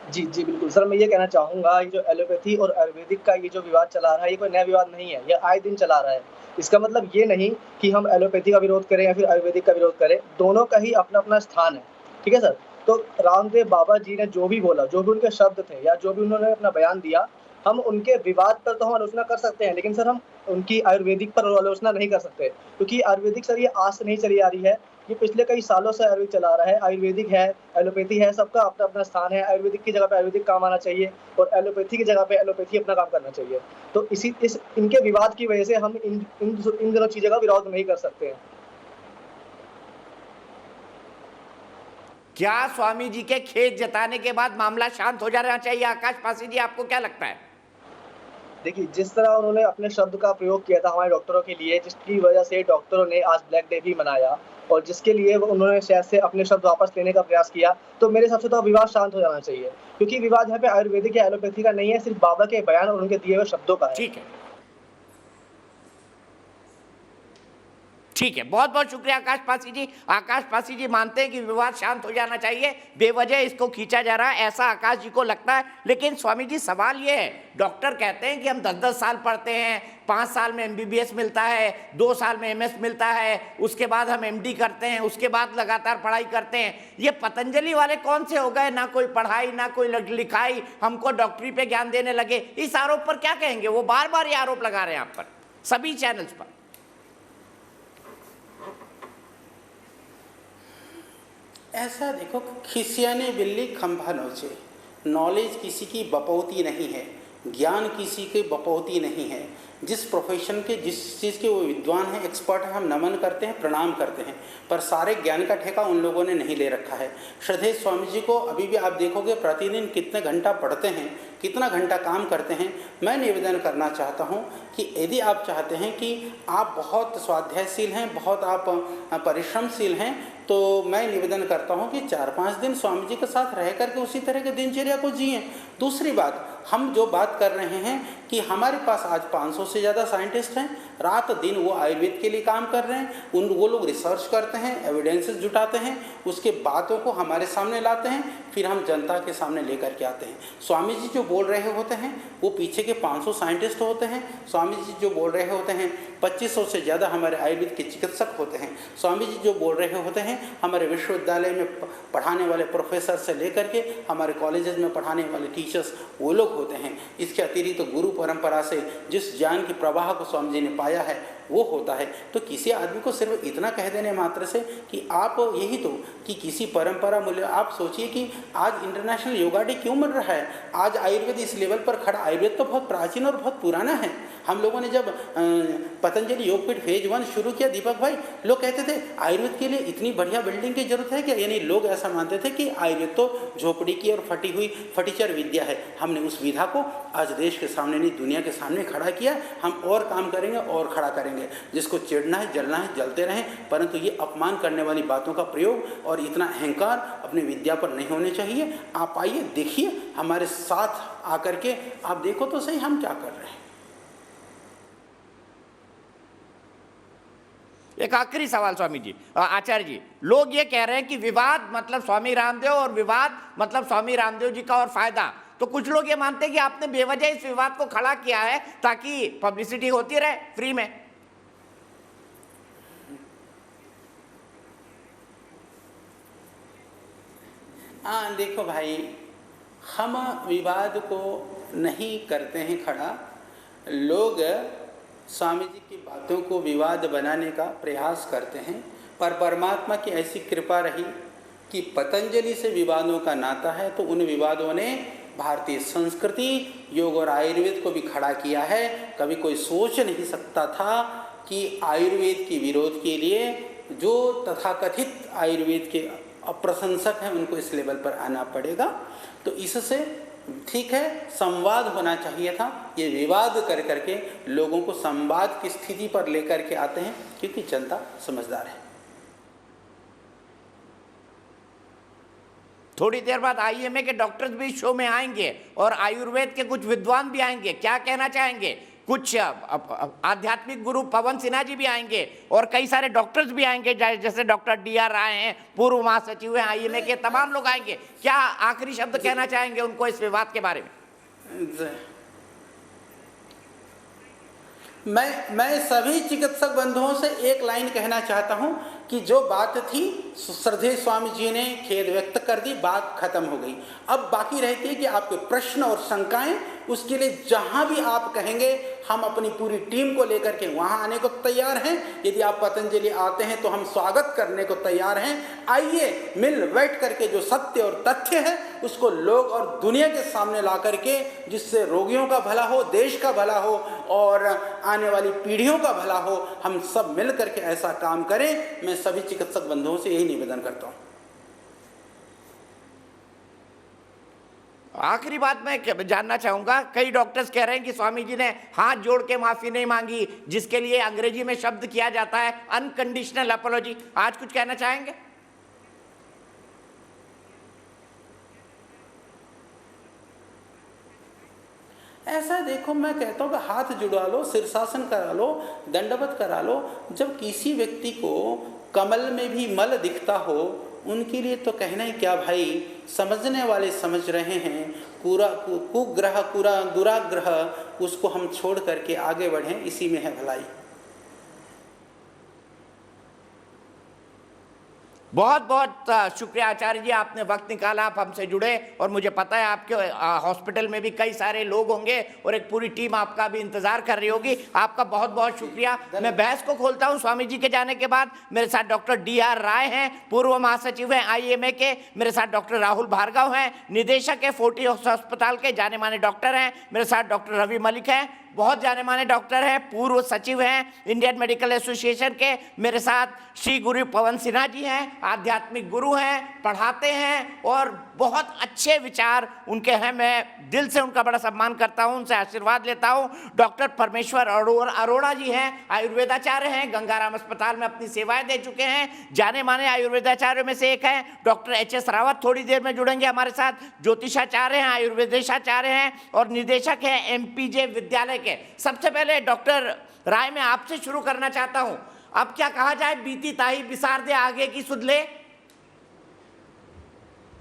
जी जी बिल्कुल सर, मैं ये कहना चाहूँगा, ये जो एलोपैथी और आयुर्वेदिक का ये जो विवाद चला रहा है, ये कोई नया विवाद नहीं है, ये आए दिन चला रहा है। इसका मतलब ये नहीं कि हम एलोपैथी का विरोध करें या फिर आयुर्वेदिक का विरोध करें, दोनों का ही अपना अपना स्थान है, ठीक है सर। तो रामदेव बाबा जी ने जो भी बोला, जो भी उनके शब्द थे या जो भी उन्होंने अपना बयान दिया, हम उनके विवाद पर तो हम आलोचना कर सकते हैं, लेकिन सर हम उनकी आयुर्वेदिक पर आलोचना नहीं कर सकते, क्योंकि आयुर्वेदिक सर ये आज से नहीं चली आ रही है, ये पिछले कई सालों से आयुर्वेद चला रहा है। आयुर्वेदिक है, एलोपैथी है, सबका अपना अपना स्थान है। आयुर्वेदिक की जगह पे आयुर्वेदिक काम आना चाहिए और एलोपैथी की जगह पे एलोपैथी अपना काम करना चाहिए। तो इनके विवाद की वजह से हम इन दोनों चीज़ों का विरोध नहीं कर सकते हैं। क्या स्वामी जी के खेद जताने के बाद मामला शांत हो जाना चाहिए? आकाश पासी जी, आपको क्या लगता है? देखिए, जिस तरह उन्होंने अपने शब्द का प्रयोग किया था हमारे डॉक्टरों के लिए, जिसकी वजह से डॉक्टरों ने आज ब्लैक डे भी मनाया और जिसके लिए उन्होंने शायद से अपने शब्द वापस लेने का प्रयास किया, तो मेरे हिसाब से तो विवाद शांत हो जाना चाहिए, क्योंकि विवाद यहाँ पे आयुर्वेदिक या एलोपैथी का नहीं है, सिर्फ बाबा के बयान और उनके दिए हुए शब्दों का है। ठीक है, ठीक है, बहुत बहुत शुक्रिया आकाश पासी जी। आकाश पासी जी मानते हैं कि विवाद शांत हो जाना चाहिए, बेवजह इसको खींचा जा रहा है, ऐसा आकाश जी को लगता है। लेकिन स्वामी जी सवाल ये है, डॉक्टर कहते हैं कि हम 10-10 साल पढ़ते हैं, 5 साल में MBBS मिलता है, 2 साल में MS मिलता है, उसके बाद हम MD करते हैं, उसके बाद लगातार पढ़ाई करते हैं। ये पतंजलि वाले कौन से हो गए, ना कोई पढ़ाई ना कोई लिखाई, हमको डॉक्टरी पे ज्ञान देने लगे। इस आरोप पर क्या कहेंगे? वो बार बार ये आरोप लगा रहे हैं आप पर, सभी चैनल्स पर। ऐसा देखो, खिसियाने बिल्ली खंभा नोचे। नॉलेज किसी की बपौती नहीं है, ज्ञान किसी की बपौती नहीं है। जिस प्रोफेशन के, जिस चीज़ के वो विद्वान हैं, एक्सपर्ट हैं, हम नमन करते हैं, प्रणाम करते हैं, पर सारे ज्ञान का ठेका उन लोगों ने नहीं ले रखा है। श्रद्धेय स्वामी जी को अभी भी आप देखोगे प्रतिदिन कितने घंटा पढ़ते हैं, कितना घंटा काम करते हैं। मैं निवेदन करना चाहता हूं कि यदि आप चाहते हैं कि आप बहुत स्वाध्यायशील हैं, बहुत आप परिश्रमशील हैं, तो मैं निवेदन करता हूं कि 4-5 दिन स्वामी जी के साथ रह करके उसी तरह के दिनचर्या को जिएं। दूसरी बात, हम जो बात कर रहे हैं कि हमारे पास आज 500 से ज़्यादा साइंटिस्ट हैं, रात दिन वो आयुर्वेद के लिए काम कर रहे हैं, वो लोग रिसर्च करते हैं, एविडेंसेस जुटाते हैं, उसके बातों को हमारे सामने लाते हैं, फिर हम जनता के सामने लेकर के आते हैं। स्वामी जी जो बोल रहे होते हैं वो पीछे के 500 साइंटिस्ट होते हैं। स्वामी जी जो बोल रहे होते हैं 2500 से ज़्यादा हमारे आयुर्वेद के चिकित्सक होते हैं। स्वामी जी जो बोल रहे होते हैं हमारे विश्वविद्यालय में पढ़ाने वाले प्रोफेसर से लेकर के हमारे कॉलेजेस में पढ़ाने वाले टीचर्स वो लोग होते हैं। इसके अतिरिक्त तो गुरु परंपरा से जिस ज्ञान की प्रवाह को स्वामी जी ने पाया है वो होता है। तो किसी आदमी को सिर्फ इतना कह देने मात्र से कि आप यही तो कि किसी परंपरा मूल्य, आप सोचिए कि आज इंटरनेशनल योगा डे क्यों मिल रहा है। आज आयुर्वेद इस लेवल पर खड़ा, आयुर्वेद तो बहुत प्राचीन और बहुत पुराना है। हम लोगों ने जब पतंजलि योगपीठ फेज 1 शुरू किया, दीपक भाई, लोग कहते थे आयुर्वेद के लिए इतनी बढ़िया बिल्डिंग की जरूरत है क्या? यानी लोग ऐसा मानते थे कि आयुर्वेद तो झोपड़ी की और फटी हुई फटीचर विद्या है। हमने उस विधा को आज देश के सामने नहीं, दुनिया के सामने खड़ा किया। हम और काम करेंगे और खड़ा करेंगे। जिसको चिढ़ना है, जलना है, जलते रहें, परंतु ये अपमान करने वाली बातों का प्रयोग और इतना अहंकार अपनी विद्या पर नहीं होने चाहिए। आप आइए, देखिए, हमारे साथ आकर के आप देखो तो सही हम क्या कर रहे हैं। एक आखिरी सवाल स्वामी जी, आचार्य जी, लोग ये कह रहे हैं कि विवाद मतलब स्वामी रामदेव और विवाद मतलब स्वामी रामदेव जी का और फायदा। तो कुछ लोग ये मानते हैं कि आपने बेवजह इस विवाद को खड़ा किया है ताकि पब्लिसिटी होती रहे फ्री में। हाँ देखो भाई, हम विवाद को नहीं करते हैं खड़ा। लोग स्वामी जी की बातों को विवाद बनाने का प्रयास करते हैं, पर परमात्मा की ऐसी कृपा रही कि पतंजलि से विवादों का नाता है, तो उन विवादों ने भारतीय संस्कृति, योग और आयुर्वेद को भी खड़ा किया है। कभी कोई सोच नहीं सकता था कि आयुर्वेद के विरोध के लिए जो तथाकथित आयुर्वेद के अप्रशंसक हैं उनको इस लेवल पर आना पड़ेगा। तो इससे ठीक है, संवाद होना चाहिए था। ये विवाद कर करके लोगों को संवाद की स्थिति पर लेकर के आते हैं, क्योंकि जनता समझदार है। थोड़ी देर बाद IMA के डॉक्टर्स भी शो में आएंगे और आयुर्वेद के कुछ विद्वान भी आएंगे। क्या कहना चाहेंगे? कुछ आध्यात्मिक गुरु पवन सिन्हा जी भी आएंगे और कई सारे डॉक्टर्स भी आएंगे, जैसे डॉक्टर DR राय हैं, पूर्व महासचिव हैं IMA के, तमाम लोग आएंगे। क्या आखिरी शब्द कहना चाहेंगे उनको इस विवाद के बारे में? मैं सभी चिकित्सक बंधुओं से एक लाइन कहना चाहता हूं कि जो बात थी श्रद्धेय स्वामी जी ने खेद व्यक्त कर दी, बात खत्म हो गई। अब बाकी रहती है कि आपके प्रश्न और शंकाएं, उसके लिए जहां भी आप कहेंगे हम अपनी पूरी टीम को लेकर के वहां आने को तैयार हैं। यदि आप पतंजलि आते हैं तो हम स्वागत करने को तैयार हैं। आइए, मिल बैठ करके जो सत्य और तथ्य है उसको लोग और दुनिया के सामने ला करके, जिससे रोगियों का भला हो, देश का भला हो और आने वाली पीढ़ियों का भला हो, हम सब मिल करके ऐसा काम करें। मैं सभी चिकित्सक बंधुओं से यही निवेदन करता हूं। आखिरी बात मैं जानना चाहूंगा, कई डॉक्टर्स कह रहे हैं कि स्वामी जी ने हाथ जोड़ के माफी नहीं मांगी, जिसके लिए अंग्रेजी में शब्द किया जाता है अनकंडीशनल अपॉलॉजी। आज कुछ कहना चाहेंगे? ऐसा देखो, मैं कहता हूँ कि हाथ जुड़ा लो, शीर्षासन करा लो, दंडवत करा लो। जब किसी व्यक्ति को कमल में भी मल दिखता हो, उनके लिए तो कहना ही क्या भाई, समझने वाले समझ रहे हैं। कुग्रह पूरा दुराग्रह, उसको हम छोड़ करके आगे बढ़ें, इसी में है भलाई। बहुत बहुत शुक्रिया आचार्य जी, आपने वक्त निकाला, आप हमसे जुड़े। और मुझे पता है आपके हॉस्पिटल में भी कई सारे लोग होंगे और एक पूरी टीम आपका भी इंतजार कर रही होगी। आपका बहुत बहुत शुक्रिया। मैं बहस को खोलता हूं। स्वामी जी के जाने के बाद मेरे साथ डॉक्टर DR राय हैं, पूर्व महासचिव हैं IMA के। मेरे साथ डॉक्टर राहुल भार्गव हैं, निदेशक है फोर्टिस अस्पताल के, जाने माने डॉक्टर हैं। मेरे साथ डॉक्टर रवि मलिक हैं, बहुत जाने माने डॉक्टर हैं, पूर्व सचिव हैं इंडियन मेडिकल एसोसिएशन के। मेरे साथ श्री गुरु पवन सिन्हा जी हैं, आध्यात्मिक गुरु हैं, पढ़ाते हैं और बहुत अच्छे विचार उनके हैं। मैं दिल से उनका बड़ा सम्मान करता हूं, उनसे आशीर्वाद लेता हूं। डॉक्टर परमेश्वर अरोड़ा जी हैं, आयुर्वेदाचार्य हैं, गंगाराम अस्पताल में अपनी सेवाएं दे चुके हैं, जाने माने आयुर्वेदाचार्यों में से एक हैं। डॉक्टर HS रावत थोड़ी देर में जुड़ेंगे हमारे साथ, ज्योतिषाचार्य हैं, आयुर्वेदेशाचार्य हैं और निदेशक हैं MPJ विद्यालय के। सबसे पहले डॉक्टर राय, मैं आपसे शुरू करना चाहता हूं। अब क्या कहा जाए, बीती ताही बिसार दे, आगे की सुध ले।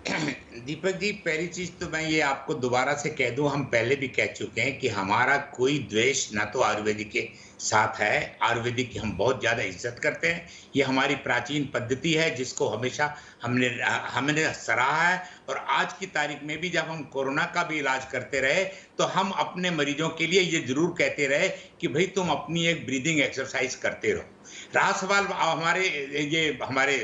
दीपक जी, पहली चीज तो मैं ये आपको दोबारा से कह दूं, हम पहले भी कह चुके हैं कि हमारा कोई द्वेष ना तो आयुर्वेदिक के साथ है। आयुर्वेदिक की हम बहुत ज्यादा इज्जत करते हैं। ये हमारी प्राचीन पद्धति है जिसको हमेशा हमने सराहा है। और आज की तारीख में भी जब हम कोरोना का भी इलाज करते रहे तो हम अपने मरीजों के लिए ये जरूर कहते रहे कि भाई तुम अपनी एक ब्रीदिंग एक्सरसाइज करते रहो। रहा सवाल हमारे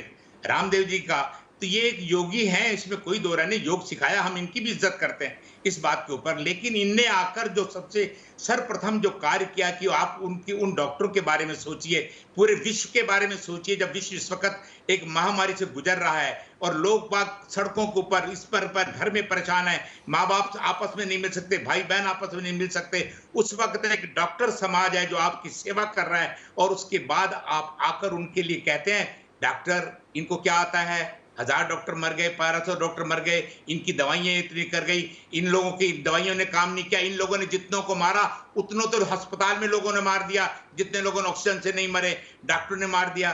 रामदेव जी का, तो ये एक योगी हैं, इसमें कोई दो राय नहीं, योग सिखाया, हम इनकी भी इज्जत करते हैं इस बात के ऊपर। लेकिन इनने आकर जो सबसे सर्वप्रथम जो कार्य किया कि आप उन डॉक्टरों के बारे में सोचिए, पूरे विश्व के बारे में सोचिए। जब विश्व इस वक्त एक महामारी से गुजर रहा है और लोग बाग सड़कों के ऊपर इस पर घर में परेशान है, माँ बाप आपस में नहीं मिल सकते, भाई बहन आपस में नहीं मिल सकते, उस वक्त एक डॉक्टर समाज है जो आपकी सेवा कर रहा है। और उसके बाद आप आकर उनके लिए कहते हैं डॉक्टर, इनको क्या आता है, 1000 डॉक्टर मर गए, 1200 डॉक्टर मर गए, इनकी दवाइयां इतनी कर गई, इन लोगों की दवाइयों ने काम नहीं किया, इन लोगों ने जितनों को मारा उतनों तो अस्पताल में लोगों ने मार दिया, जितने लोगों ने ऑक्सीजन से नहीं मरे डॉक्टर ने मार दिया।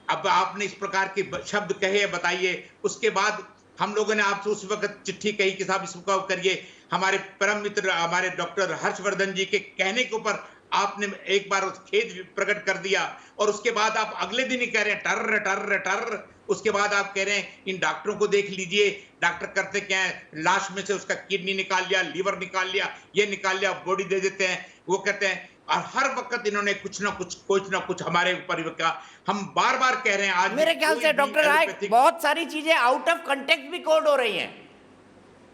अब आपने इस प्रकार के शब्द कहे, बताइए। उसके बाद हम लोगों ने आपसे उस वक्त चिट्ठी कही कि साहब इसको करिए। हमारे परम मित्र हमारे डॉक्टर हर्षवर्धन जी के कहने के ऊपर आपने एक बार खेद प्रकट कर दिया और उसके बाद आप अगले दिन ही कह रहे हैं टर्र टर्र टर्र। उसके बाद आप कह रहे हैं इन डॉक्टरों को देख लीजिए, डॉक्टर करते क्या है, लाश में से उसका किडनी निकाल लिया, लीवर निकाल लिया, ये निकाल लिया, बॉडी दे देते हैं, वो कहते हैं। और हर वक्त इन्होंने कुछ ना कुछ हमारे ऊपर का, हम बार बार कह रहे हैं। आज मेरे ख्याल से डॉक्टर राय, बहुत सारी चीजें आउट ऑफ कंटेक्स्ट भी कोड हो रही हैं।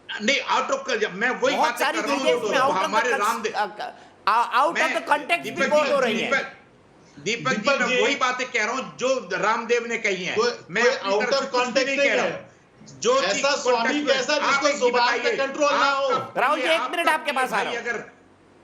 नहीं, आउट ऑफ, मैं वही बात कर रहा हूँ, हमारे Ramdev out of the context भी कोड हो रही है। दीपक जी, मैं वही बातें कह रहा हूँ जो रामदेव ने कही हैं। मैं आउट ऑफ कॉन्टेक्स्ट नहीं कह रहा हूँ। जो ऐसा स्वामी कैसा जिसको जुबान पे कंट्रोल ना हो। राहुल जी, 1 मिनट आपके पास आ रहा हूं।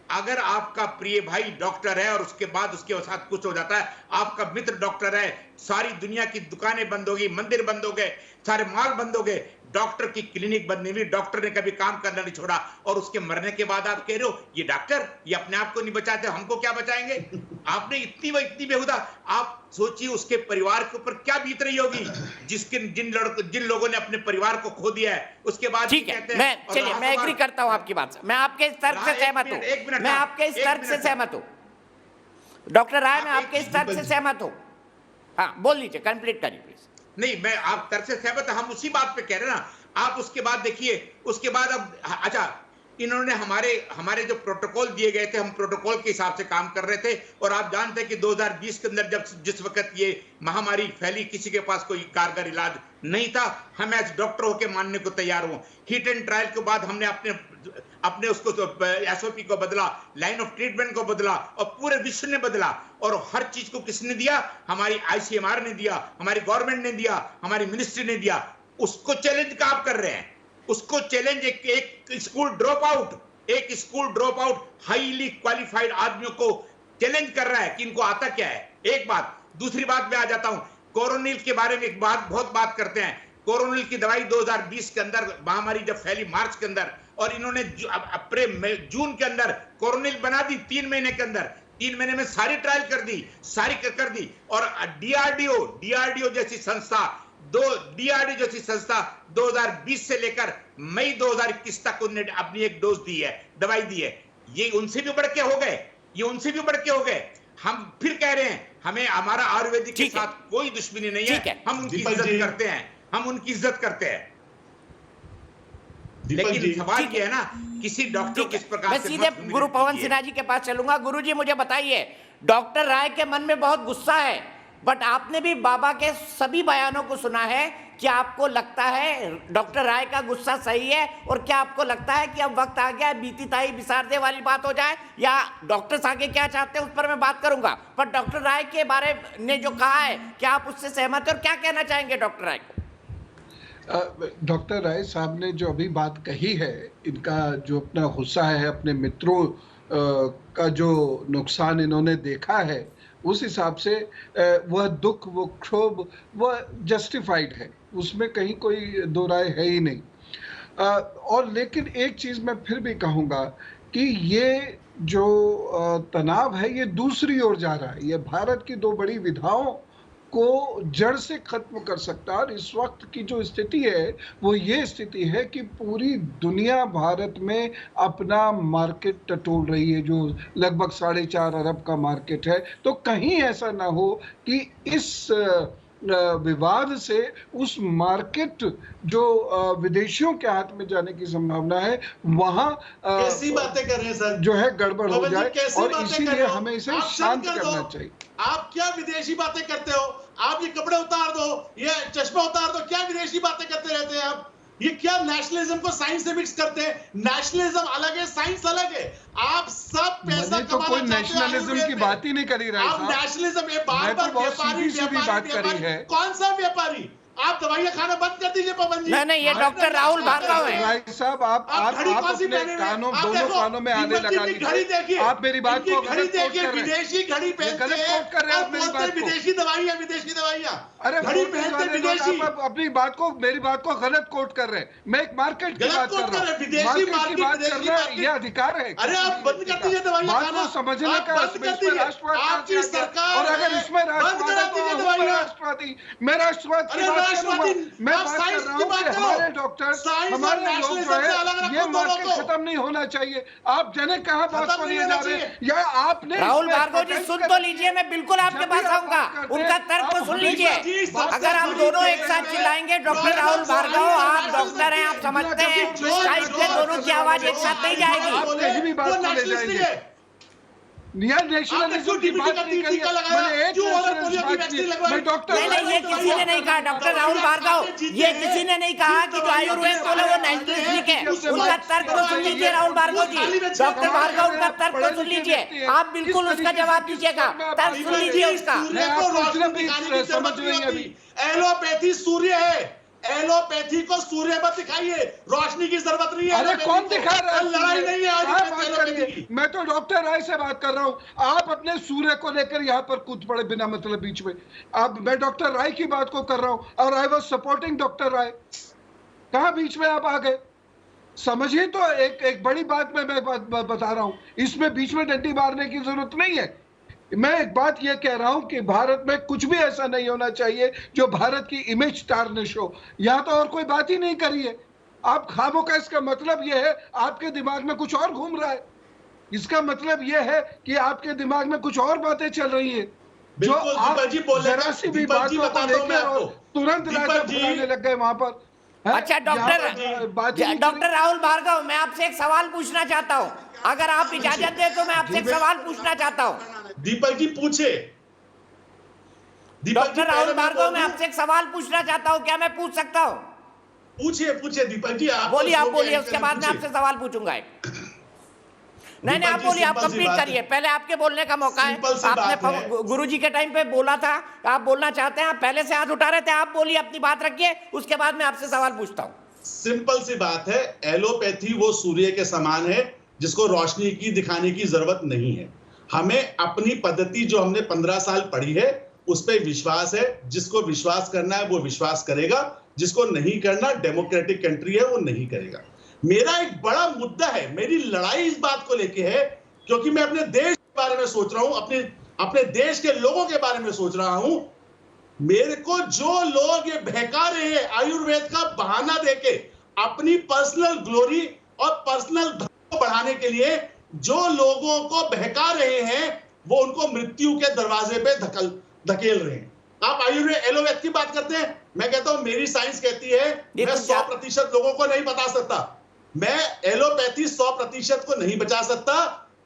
अगर आपका प्रिय भाई डॉक्टर है और उसके बाद उसके साथ कुछ हो जाता है, आपका मित्र डॉक्टर है, सारी दुनिया की दुकानें बंद होगी, मंदिर बंद हो गए, सारे मॉल बंद हो गए, डॉक्टर की क्लिनिक बंद नहीं हुई, डॉक्टर ने कभी काम करना नहीं छोड़ा, और उसके मरने के बाद आप कह रहे हो ये डॉक्टर ये अपने आप को नहीं बचाते, हमको क्या बचाएंगे? आपने इतनी बेहुदा, आप सोचिए उसके परिवार के ऊपर क्या बीत रही होगी, जिन लोगों ने अपने परिवार को खो दिया है। उसके बाद ठीक है, मैं एग्री करता हूं आपकी बात से, मैं आपके इस तर्क से सहमत हूं, मैं आपके इस तर्क से सहमत हूं डॉक्टर राय, मैं आपके इस तर्क से सहमत हूं। हाँ, बोल लीजिए, कंप्लीट करिए प्लीज। नहीं, मैं आप तर्क से सहमत, हम उसी बात पे कह रहे हैं ना। आप उसके बाद देखिए, उसके बाद अब अच्छा, इन्होंने हमारे जो प्रोटोकॉल दिए गए थे, हम प्रोटोकॉल के हिसाब से काम कर रहे थे। और आप जानते हैं कि 2020 के अंदर जिस वक्त ये महामारी फैली, किसी के पास कोई कारगर इलाज नहीं था, हम एज डॉक्टर होकर मानने को तैयार हूं। हिट एंड ट्रायल के बाद हमने अपने उसको SOP को बदला, लाइन ऑफ ट्रीटमेंट को बदला, और पूरे विश्व ने बदला। और हर चीज को किसने दिया? हमारी ICMR ने दिया, हमारी गवर्नमेंट ने दिया, हमारी मिनिस्ट्री ने दिया। उसको चैलेंज का आप कर रहे हैं, उसको चैलेंज एक school drop out highly qualified आदमियों को चैलेंज कर रहा है कि इनको आता क्या है। एक बात, दूसरी बात में आ जाता हूं, कोरोनिल के बारे में बहुत बात करते हैं। कोरोनिल की दवाई 2020 के अंदर महामारी जब फैली मार्च के अंदर, और इन्होंने अप्रैल जून के अंदर कोरोनिल बना दी 3 महीने के अंदर, 3 महीने में सारी ट्रायल कर दी। और डीआरडीओ जैसी संस्था 2020 से लेकर मई 2021 तक उन्होंने अपनी एक डोज दी है, दवाई दी है। ये उनसे भी बढ़ के हो गए। हम फिर कह रहे हैं हमें हमारा आयुर्वेदिक के साथ कोई दुश्मनी नहीं है, हम उनकी इज्जत करते हैं। लेकिन सवाल ये है ना, किसी डॉक्टर को किस प्रकार मैं सीधे गुरु पवन सिन्हा जी के पास चलूंगा। गुरु जी मुझे बताइए, डॉक्टर राय के मन में बहुत गुस्सा है, बट आपने भी बाबा के सभी बयानों को सुना है। क्या आपको लगता है डॉक्टर राय का गुस्सा सही है, और क्या आपको लगता है कि अब वक्त आ गया बीती ताई बिसार दे वाली बात हो जाए, या डॉक्टर्स आगे क्या चाहते हैं उस पर मैं बात करूंगा, पर डॉक्टर राय के बारे ने जो कहा है क्या आप उससे सहमत हैं, और क्या कहना चाहेंगे डॉक्टर राय को? डॉक्टर राय साहब ने जो अभी बात कही है, इनका जो अपना गुस्सा है, अपने मित्रों का जो नुकसान इन्होंने देखा है, उस हिसाब से वह दुख, वो क्षोभ, वह जस्टिफाइड है, उसमें कहीं कोई दो राय है ही नहीं। और लेकिन एक चीज़ मैं फिर भी कहूँगा कि ये जो तनाव है ये दूसरी ओर जा रहा है। ये भारत की दो बड़ी विधाओं को जड़ से खत्म कर सकता है। और इस वक्त की जो स्थिति है वो ये स्थिति है कि पूरी दुनिया भारत में अपना मार्केट टटोल रही है, जो लगभग 4.5 अरब का मार्केट है। तो कहीं ऐसा ना हो कि इस विवाद से उस मार्केट जो विदेशियों के हाथ में जाने की संभावना है, वहां कैसी बातें कर रहे हैं सर, जो है गड़बड़ हो जाए, और इसीलिए हमें इसे शांत करना चाहिए। आप क्या विदेशी बातें करते हो? आप ये कपड़े उतार दो, ये चश्मा उतार दो, क्या विदेशी बातें करते रहते हैं आप? ये क्या नेशनलिज्म को साइंस से मिक्स करते हैं? नेशनलिज्म अलग है, साइंस अलग है। आप सब पैसा तो कोई नेशनलिज्म की बात ही नहीं करी रहे आप नेशनलिज्म, ये बार-बार व्यापारी, कौन सा व्यापारी? आप दवाइयां खाना बंद कर दीजिए पवन जी। नहीं, ये डॉक्टर राहुल भार्गव है। राय साहब, आप अपने कानों, दोनों कानों में आने लगा दीजिए। आप मेरी बात को गलत कोट कर रहे हैं। विदेशी घड़ी पहनते हैं, विदेशी दवाइयां। अरे घड़ी पहनते विदेशी, आप अपनी बात को, मेरी बात को गलत कोट कर रहे हैं। मैं एक मार्केट की बात कर रहा हूँ, विदेशी मार्केट की बात कर रहा है, ये अधिकार है। अरे आप बंद कर दीजिए दवाइयां खाना, समझने का, राष्ट्रवाद, आपकी सरकार, और अगर इसमें राष्ट्रवादी, मैं राष्ट्रवाद की बात करूंगा। मैं बात कर रहा हूँ कि हमारे डॉक्टर, हमारे लोग जो है, ये मार्केट खत्म नहीं होना चाहिए। आप जने कहाँ बात को लिए जा रहे हैं, या आपने? राहुल भार्गव जी सुन तो लीजिए, मैं बिल्कुल आपके पास आऊंगा, उनका तर्क को सुन लीजिए। अगर आप दोनों एक साथ चिल्लाएंगे, डॉक्टर राहुल भार्गव, आप डॉक्टर हैं, आप समझते हैं, साइड पे दोनों की आवाज एक साथ नहीं जाएगी। नेशनलिज्म की बात नहीं करी, नहीं, ये किसी ने नहीं कहा डॉक्टर राहुल भार्गव, ये किसी ने नहीं कहा कि जो आयुर्वेद बोले वो नेशनलिस्टिक है। उनका तर्क को सुन लीजिए राहुल भार्गव जी, डॉक्टर भार्गव, उनका तर्क को सुन लीजिए, आप बिल्कुल उसका जवाब दीजिएगा, तर्क सुन लीजिए उसका। एलोपैथी सूर्य है, एलोपैथी को सूर्य मत दिखाइए, रोशनी की जरूरत नहीं है। अरे कौन दिखा रहा है? लड़ाई नहीं है आज। मैं तो डॉक्टर राय से बात कर रहा हूँ, आप अपने सूर्य को लेकर यहाँ पर कूद पड़े बिना मतलब बीच में। अब मैं डॉक्टर राय की बात को कर रहा हूँ, और आई वाज सपोर्टिंग डॉक्टर राय। कहाँ बीच में आप आ गए? समझिए तो एक बड़ी बात मैं बता रहा हूँ, इसमें बीच में डंडी मारने की जरूरत नहीं है। मैं एक बात यह कह रहा हूं कि भारत में कुछ भी ऐसा नहीं होना चाहिए जो भारत की इमेज टार्निश हो। यहां तो और कोई बात ही नहीं करी है आप। खामोखा, इसका मतलब यह है आपके दिमाग में कुछ और घूम रहा है। इसका मतलब यह है कि आपके दिमाग में कुछ और बातें चल रही है, जो आप जरा सी भी बातों को लेकर तुरंत राजनीति लग गए वहां पर। अच्छा डॉक्टर राहुल भार्गव, मैं आपसे एक सवाल पूछना चाहता हूँ, अगर आप इजाजत दें तो मैं आपसे एक सवाल पूछना चाहता हूँ। दीपक जी पूछे। डॉक्टर राहुल भार्गव, मैं आपसे एक सवाल पूछना चाहता हूँ, क्या मैं पूछ सकता हूँ? पूछिए दीपक जी, आप बोलिए, आप बोलिए, उसके बाद मैं आपसे सवाल पूछूंगा। नहीं, आप बोलिए, आप कंप्लीट करिए, पहले आपके बोलने का मौका है। आपने गुरुजी के टाइम पे बोला था, आप बोलना चाहते हैं, आप पहले से हाथ उठा रहे थे, आप बोलिए, अपनी बात रखिए, उसके बाद मैं आपसे सवाल पूछता हूँ। सिंपल सी बात है, एलोपैथी वो सूर्य के समान है जिसको रोशनी की दिखाने की जरूरत नहीं है। हमें अपनी पद्धति जो हमने 15 साल पढ़ी है उस पर विश्वास है। जिसको विश्वास करना है वो विश्वास करेगा। जिसको नहीं करना, डेमोक्रेटिक कंट्री है, वो नहीं करेगा। मेरा एक बड़ा मुद्दा है, मेरी लड़ाई इस बात को लेके है क्योंकि मैं अपने देश के बारे में सोच रहा हूं, अपने देश के लोगों के बारे में सोच रहा हूं। मेरे को जो लोग ये बहका रहे हैं आयुर्वेद का बहाना देके अपनी पर्सनल ग्लोरी और पर्सनल धर्म को बढ़ाने के लिए जो लोगों को बहका रहे हैं, वो उनको मृत्यु के दरवाजे पे धकेल रहे हैं। आप आयुर्वेद एलोपैथ की बात करते हैं, मैं कहता हूं मेरी साइंस कहती है मैं 100% लोगों को नहीं बता सकता, मैं एलोपैथी 100% को नहीं बचा सकता।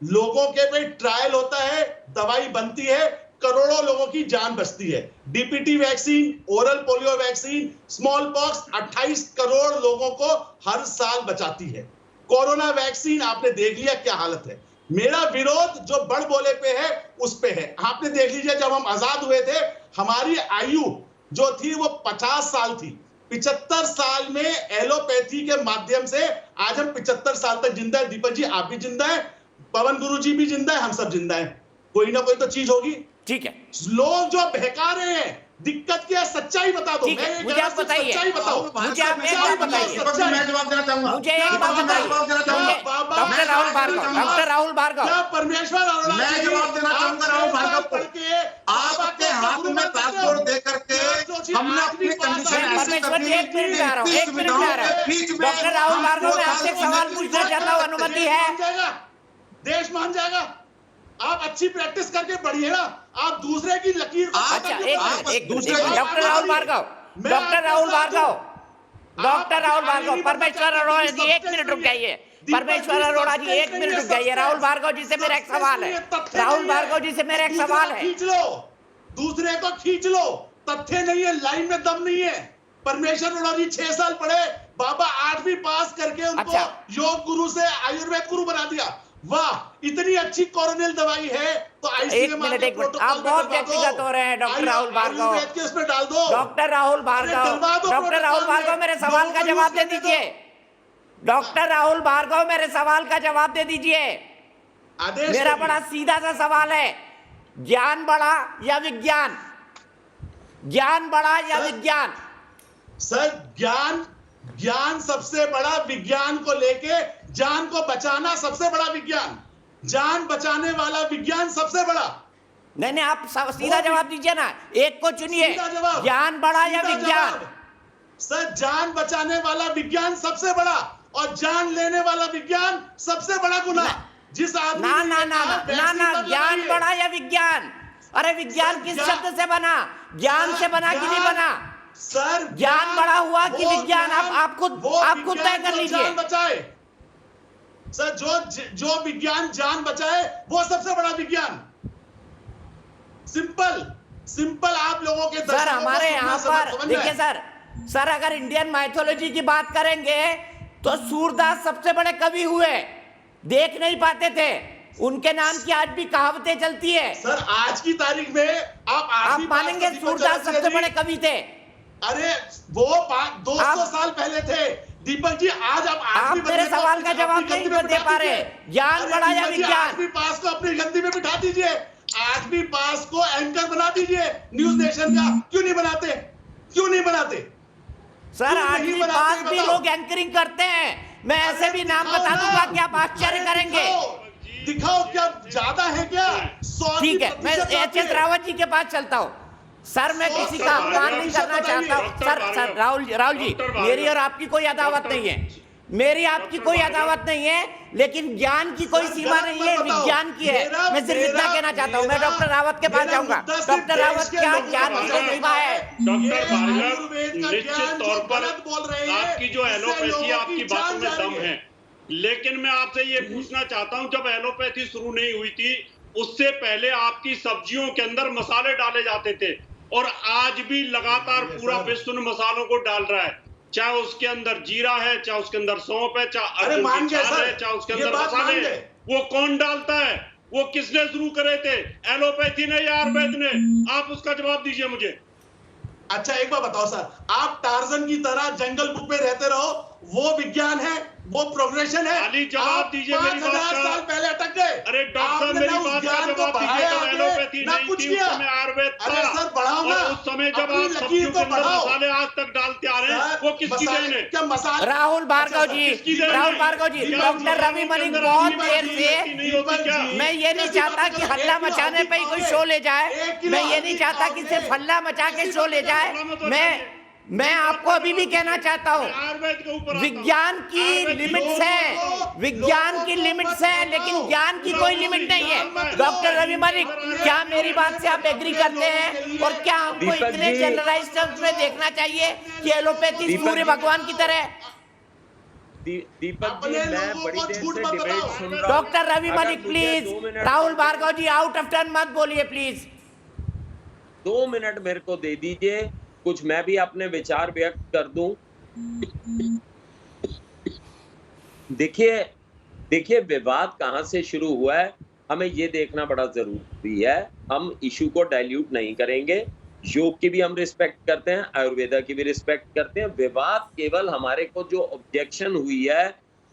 लोगों के पे ट्रायल होता है, दवाई बनती है, करोड़ों लोगों की जान बचती है। DPT vaccine, oral polio vaccine, small pox 28 crore लोगों को हर साल बचाती है। कोरोना वैक्सीन आपने देख लिया क्या हालत है। मेरा विरोध जो बड़ बोले पे है उस पे है। आपने देख लीजिए जब हम आजाद हुए थे हमारी आयु जो थी वो 50 साल थी। 75 साल में एलोपैथी के माध्यम से आज हम 75 साल तक जिंदा है। दीपक जी आप भी जिंदा है, पवन गुरु जी भी जिंदा है, हम सब जिंदा है। कोई ना कोई तो चीज होगी। ठीक है, लोग जो बहका रहे हैं, दिक्कत क्या है, सच्चाई बता दो। मुझे आप बताइए, सच्चाई बताओ, मुझे आप एक बात बताइए, मैं जवाब देना चाहूंगा। मुझे एक बात बताइए, डॉक्टर राहुल भार्गव, डॉक्टर राहुल भार्गव, क्या परमेश्वर अरोड़ा, मैं जवाब देना चाहूंगा राहुल भार्गव को। आपके हाथ में पासपोर्ट दे करके हमने अपनी कंडीशन परमेश्वर जी एक मिनट आ रहा हूँ, एक मिनट आ रहा हूँ। डॉक्टर राहुल भार्गव मैं आपसे एक सवाल पूछना चाहता हूँ, अनुमति है? देश मान जाएगा। आप अच्छी प्रैक्टिस करके बढ़िए ना, आप दूसरे की लकीर को अच्छा एक doctor Rahul Bhargav, doctor Rahul Bhargav, doctor Rahul Bhargav, Parmeshwar Arora जी एक मिनट रुक जाइए, परमेश्वर अरोड़ा जी एक मिनट रुक जाइए। राहुल भार्गव जी से मेरा एक सवाल है, राहुल भार्गव जी से मेरा एक सवाल है। खींच लो, दूसरे को खींच लो, तथ्य नहीं है, लाइन में दम नहीं है। परमेश्वर अरोड़ा जी 6 साल पढ़े, बाबा 8वीं पास करके उनको योग गुरु से आयुर्वेद गुरु बना दिया। वाह, इतनी अच्छी कोरोनिल दवाई है तो एक मिनट आप बहुत व्यक्तिगत हो रहे हैं डॉक्टर राहुल भार्गव, डाल दो। डॉक्टर राहुल भार्गव, डॉक्टर राहुल भार्गव मेरे सवाल का जवाब दे दीजिए। डॉक्टर राहुल भार्गव मेरे सवाल का जवाब दे दीजिए। मेरा बड़ा सीधा सा सवाल है, ज्ञान बड़ा या विज्ञान? ज्ञान बड़ा या विज्ञान? सर ज्ञान सबसे बड़ा, विज्ञान को लेके जान को बचाना सबसे बड़ा विज्ञान, जान बचाने वाला विज्ञान सबसे बड़ा। नहीं आप सीधा जवाब दीजिए ना, एक को चुनिए, ज्ञान बड़ा या विज्ञान? सर जान बचाने वाला विज्ञान सबसे बड़ा और जान लेने वाला विज्ञान सबसे बड़ा गुना। जिस आदमी ना ज्ञान बड़ा या विज्ञान? अरे विज्ञान किस शब्द से बना? ज्ञान से बना कि नहीं बना? सर ज्ञान बड़ा हुआ कि विज्ञान? आप खुद तय कर लीजिए। बचाए सर, जो विज्ञान जान बचाए वो सबसे बड़ा विज्ञान। सिंपल आप लोगों के सर हमारे यहाँ पर देखिए सर अगर इंडियन माइथोलॉजी की बात करेंगे तो सूरदास सबसे बड़े कवि हुए, देख नहीं पाते थे, उनके नाम की आज भी कहावतें चलती है। सर आज की तारीख में आप मानेंगे सूरदास सबसे बड़े कवि थे? अरे वो 200 साल पहले थे। दीपक जी आज आप मेरे सवाल का जवाब नहीं दे पा रहे। ज्ञान बड़ा या विज्ञान? 8वीं पास को अपनी गद्दी में बिठा दीजिए, 8वीं पास को एंकर बना दीजिए न्यूज नेशन का। क्यों नहीं बनाते? सर 8वीं पास भी लोग एंकरिंग करते हैं, मैं ऐसे भी नाम बता दूंगा कि आप आश्चर्य करेंगे। दिखाओ क्या ज्यादा है क्या? ठीक है, मैं एच.एस. रावत जी के पास चलता हूँ। सर मैं किसी का अपमान नहीं करना चाहता हूँ। सर राहुल जी, मेरी और आपकी कोई अदावत नहीं है, मेरी आपकी कोई अदावत नहीं है, लेकिन ज्ञान की कोई सीमा नहीं है, विज्ञान की है। मैं सिर्फ इतना कहना चाहता हूँ। मैं डॉक्टर रावत के पास जाऊंगा। डॉक्टर रावत क्या ज्ञान की कोई सीमा है? डॉक्टर भार्गव निश्चित तौर पर आपकी जो एलोपैथी है आपकी बातों में दम है, लेकिन मैं आपसे ये पूछना चाहता हूँ, जब एलोपैथी शुरू नहीं हुई थी उससे पहले आपकी सब्जियों के अंदर मसाले डाले जाते थे और आज भी लगातार पूरा विश्व मसालों को डाल रहा है, चाहे उसके अंदर जीरा है, चाहे उसके अंदर सौंफ है, चाहे अर्जुन की छाल है, चाहे उसके अंदर मसाले है। वो कौन डालता है? वो किसने शुरू करे थे? एलोपैथी ने या आयुर्वेद ने? आप उसका जवाब दीजिए मुझे। अच्छा एक बार बताओ सर, आप टार्जन की तरह जंगल बुक में रहते रहो वो विज्ञान है, वो प्रोग्रेशन है। खाली जवाब दीजिए मेरी बात 5000 का। साल पहले अटक गए। अरे डॉक्टर साहब मेरी बात का जवाब दीजिए। जब एलोपैथी ना नहीं कुछ थी किया। उस समय आयुर्वेद था। अरे सर बढ़ाओ ना, और उस समय जब अपनी आप लकीर सब्जियों तो के अंदर बढ़ाओ। मसाले आज तक डालते आ रहे हैं, वो किसकी देन है? क्या मसाले? राहुल भार्गव जी, राहुल भार्गव जी, डॉक्टर रवि मलिक बहुत देर से, मैं ये नहीं चाहता कि हल्ला मचाने पे ही कोई शो ले जाए, मैं ये नहीं चाहता कि सिर्फ हल्ला मचा के शो ले जाए। मैं आपको अभी भी कहना चाहता हूँ, विज्ञान की लिमिट्स है, विज्ञान की लिमिट्स है, लेकिन ज्ञान की कोई लिमिट नहीं है। डॉक्टर रवि मलिक, क्या मेरी बात से आप एग्री करते हैं? और क्या हमको इतने जनरलाइज्ड टर्म्स में देखना चाहिए कि एलोपैथी सूर्य भगवान की तरह? दीपक जी, मैं बड़ी देर से डिबेट सुन रहा हूं। Doctor Ravi Malik please, Rahul Bhargav ji out of turn मत बोलिए प्लीज। 2 मिनट मेरे को दे दीजिए, कुछ मैं भी अपने विचार व्यक्त कर दूं। देखिए विवाद कहां से शुरू हुआ है, हमें ये देखना बड़ा जरूरी है। हम इशू को डाइल्यूट नहीं करेंगे। योग की भी हम रिस्पेक्ट करते हैं, आयुर्वेदा की भी रिस्पेक्ट करते हैं। विवाद केवल हमारे को जो ऑब्जेक्शन हुई है,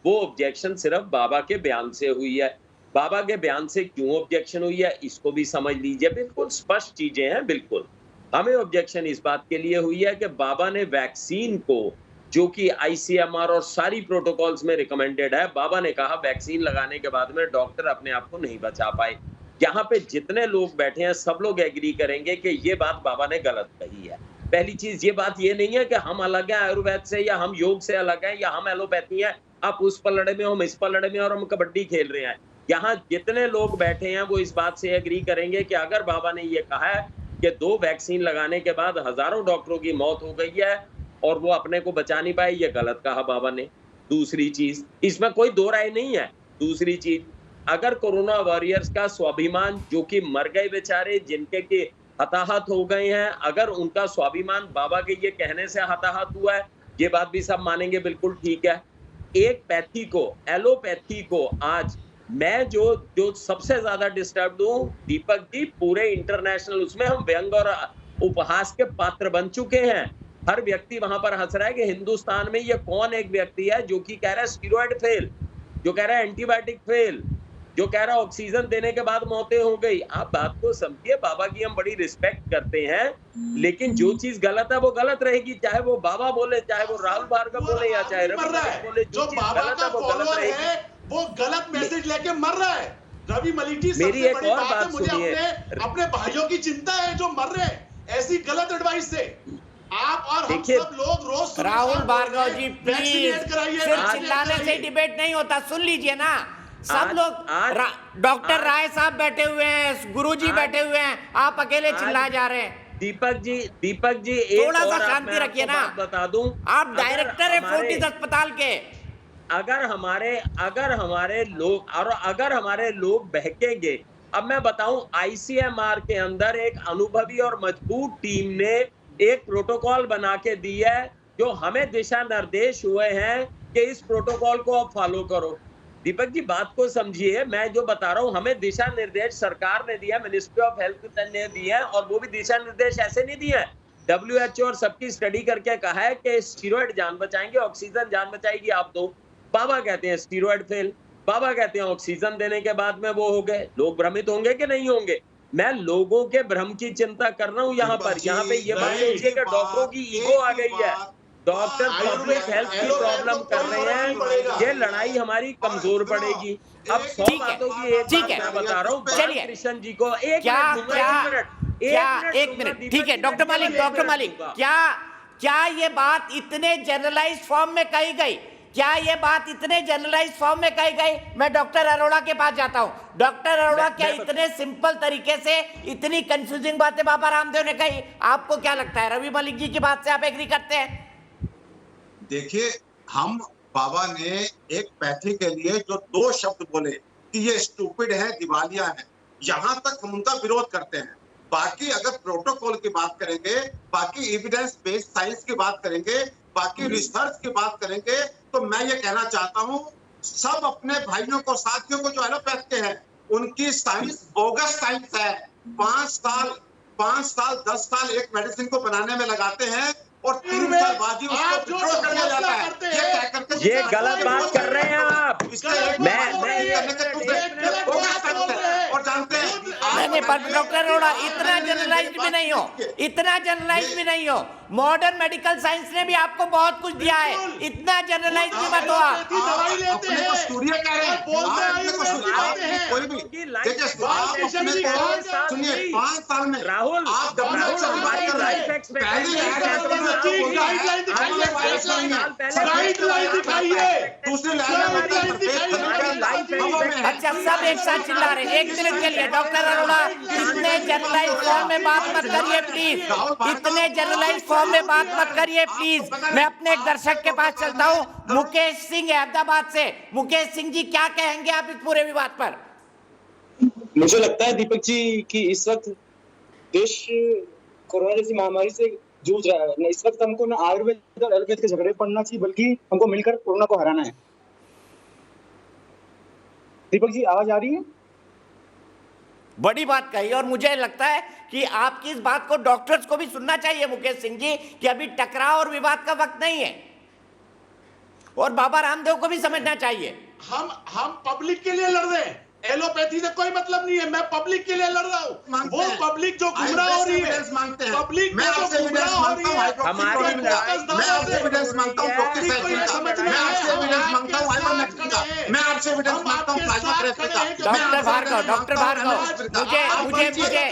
वो ऑब्जेक्शन सिर्फ बाबा के बयान से हुई है। बाबा के बयान से क्यों ऑब्जेक्शन हुई है, इसको भी समझ लीजिए। बिल्कुल स्पष्ट चीजें हैं। बिल्कुल हमें ऑब्जेक्शन इस बात के लिए हुई है कि बाबा ने वैक्सीन को, जो कि ICMR और सारी प्रोटोकॉल्स में रिकमेंडेड है, बाबा ने कहा वैक्सीन लगाने के बाद में डॉक्टर अपने आप को नहीं बचा पाए। यहाँ पे जितने लोग बैठे हैं सब लोग एग्री करेंगे कि ये बात बाबा ने गलत कही है। पहली चीज, ये बात ये नहीं है कि हम अलग हैं आयुर्वेद से, या हम योग से अलग हैं, या हम एलोपैथी हैं, आप उस पलड़े में, हम इस पलड़े में, और हम कबड्डी खेल रहे हैं। यहाँ जितने लोग बैठे हैं वो इस बात से एग्री करेंगे कि अगर बाबा ने ये कहा है कि 2 वैक्सीन लगाने के बाद हजारों डॉक्टरों की मौत हो गई है और वो अपने को बचा नहीं पाए, ये गलत कहा बाबा ने। दूसरी चीज, इसमें कोई दो राय नहीं है। दूसरी चीज, अगर कोरोना वॉरियर्स का स्वाभिमान, जो कि मर गए बेचारे, जिनके के हताहत हो गए हैं, अगर उनका स्वाभिमान बाबा के ये कहने से हताहत हुआ है, ये बात भी सब मानेंगे, बिल्कुल ठीक है। एक पैथी को, एलोपैथी को आज मैं जो सबसे ज्यादा डिस्टर्ब हूं, दीपक जी, पूरे इंटरनेशनल उसमें हम व्यंग और उपहास के पात्र बन चुके हैं। हर व्यक्ति वहां पर हंस रहा है कि हिंदुस्तान में ये कौन एक व्यक्ति है जो कि कह रहा है स्टीरॉयड फेल, जो कह रहा है एंटीबायोटिक फेल, जो कह रहा है ऑक्सीजन देने के बाद मौतें हो गई। आप बात को समझिए, बाबा की हम बड़ी रिस्पेक्ट करते हैं, लेकिन जो चीज गलत है वो गलत रहेगी, चाहे वो बाबा बोले, चाहे वो राहुल भार्गव बोले, या चाहे रवि मलिक बोले। जो बाबा का फॉलोअर है वो गलत मैसेज लेके मर रहा है। रवि मलिक जी, सबसे बड़ी बात है, मुझे अपने भाइयों की चिंता है जो मर रहे हैं ऐसी गलत एडवाइस से। आप और हम सब लोग रोज, राहुल भार्गव जी प्लीज, सिर्फ चिल्लाने से डिबेट नहीं होता, सुन लीजिए ना। सब लोग, डॉक्टर राय साहब बैठे हुए हैं, गुरुजी बैठे हुए हैं, आप अकेले चिल्लाए जा रहे हैं। दीपक जी थोड़ा सा शांति रखिए ना। बता दूं, आप डायरेक्टर है फोर्टिस अस्पताल के। अगर हमारे लोग बहकेंगे, अब मैं बताऊं, ICMR के अंदर एक अनुभवी और मजबूत टीम ने एक प्रोटोकॉल बना के दी है, जो हमें दिशा निर्देश हुए हैं कि इस प्रोटोकॉल को आप फॉलो करो। दीपक जी, बात को समझिए, मैं जो बता रहा हूं, हमें दिशा निर्देश सरकार ने दिया, मिनिस्ट्री ऑफ हेल्थ ने दिए हैं, और वो भी दिशा निर्देश ऐसे नहीं दिए हैं। WHO और सबकी स्टडी करके कहा है कि स्टीरॉयड जान बचाएंगे, ऑक्सीजन जान बचाएगी, आप दो। बाबा कहते हैं स्टीरॉयड फेल, बाबा कहते हैं ऑक्सीजन देने के बाद में वो हो गए। लोग भ्रमित होंगे कि नहीं होंगे? मैं लोगों के भ्रम की चिंता कर रहा हूं। यहाँ पे ये बात सोचिए कि डॉक्टरों की ईगो आ गई है। डॉक्टर पब्लिक हेल्थ की प्रॉब्लम कर रहे हैं, ये लड़ाई हमारी कमजोर पड़ेगी। अब 100 बातों की एक बात मैं बता रहा हूँ, कृष्ण जी को एक मिनट, ठीक है डॉक्टर मालिक, क्या ये बात इतने जनरलाइज्ड फॉर्म में कही गई? क्या ये बात इतने जनरलाइज्ड फॉर्म में कही गई? मैं डॉक्टर अरोड़ा के पास जाता हूं। डॉक्टर अरोड़ा, क्या इतने सिंपल तरीके से इतनी कंफ्यूजिंग बातें बाबा रामदेव ने कही? आपको क्या लगता है, रवि मलिक जी की बात से आप एग्री करते हैं? देखिए, हम बाबा ने एक पैथी के लिए जो 2 शब्द बोले कि ये स्टूपिड है, दिवालिया है, यहां तक हम उनका विरोध करते हैं। बाकी अगर प्रोटोकॉल की बात करेंगे, बाकी एविडेंस बेस्ड साइंस की बात करेंगे, बाकी रिसर्च की बात करेंगे, तो मैं ये कहना चाहता हूं, सब अपने भाइयों को, साथियों को जो एलोपैथ के हैं, उनकी साइंस बोगस साइंस है। 5 साल 10 साल एक मेडिसिन को बनाने में लगाते हैं, और 3 साल बाद ही उसको विड्रॉ कर दिया जाता है। ये कह करके ये गलत बात कर रहे हैं आप। और जानते हैं नहीं, पर डॉक्टर अरोड़ा इतना जनरलाइज्ड भी नहीं हो, इतना जनरलाइज्ड भी नहीं हो। मॉडर्न मेडिकल साइंस ने भी आपको बहुत कुछ दिया है, इतना जनरलाइज भी मत हो आप। दवाई लेते हैं, सूर्य कह रहे हैं, बोलते हैं कोई भी देखिए, सुनिए 5 साल में राहुल आप गाइडलाइन दिखाइए, दूसरे अच्छा सब एक साथ चिल्ला रहे हैं, 1 मिनट के लिए। डॉक्टर अरोड़ा इतने जनरलाइज फॉर्म में बात मत करिए प्लीज, इतने जनरलाइज फॉर्म में बात मत करिए प्लीज। मैं अपने एक दर्शक के पास चलता हूँ, मुकेश सिंह अहमदाबाद से। मुकेश सिंह जी, क्या कहेंगे आप इस पूरे विवाद पर? मुझे लगता है दीपक जी कि इस वक्त देश कोरोना जैसी महामारी से जूझ रहा है। इस वक्त हमको ना आयुर्वेद और एलोपैथ के झगड़े पड़ना चाहिए, बल्कि हमको मिलकर कोरोना को हराना है। दीपक जी, आवाज आ रही है? बड़ी बात कही, और मुझे लगता है कि आपकी इस बात को डॉक्टर्स को भी सुनना चाहिए मुकेश सिंह जी, कि अभी टकराव और विवाद का वक्त नहीं है, और बाबा रामदेव को भी समझना चाहिए। हम पब्लिक के लिए लड़ रहे हैं, एलोपैथी से कोई मतलब नहीं है। मैं पब्लिक के लिए लड़ रहा हूँ, वो पब्लिक जो गुमराह हो रही है, पब्लिक मैं आपसे एविडेंस मांगता हूँ, मैं आपसे एविडेंस मांगता हूँ मैं आपसे एविडेंस मांगता हूँ प्लाज्मा थेरेपी का। डॉक्टर भार्गव, मुझे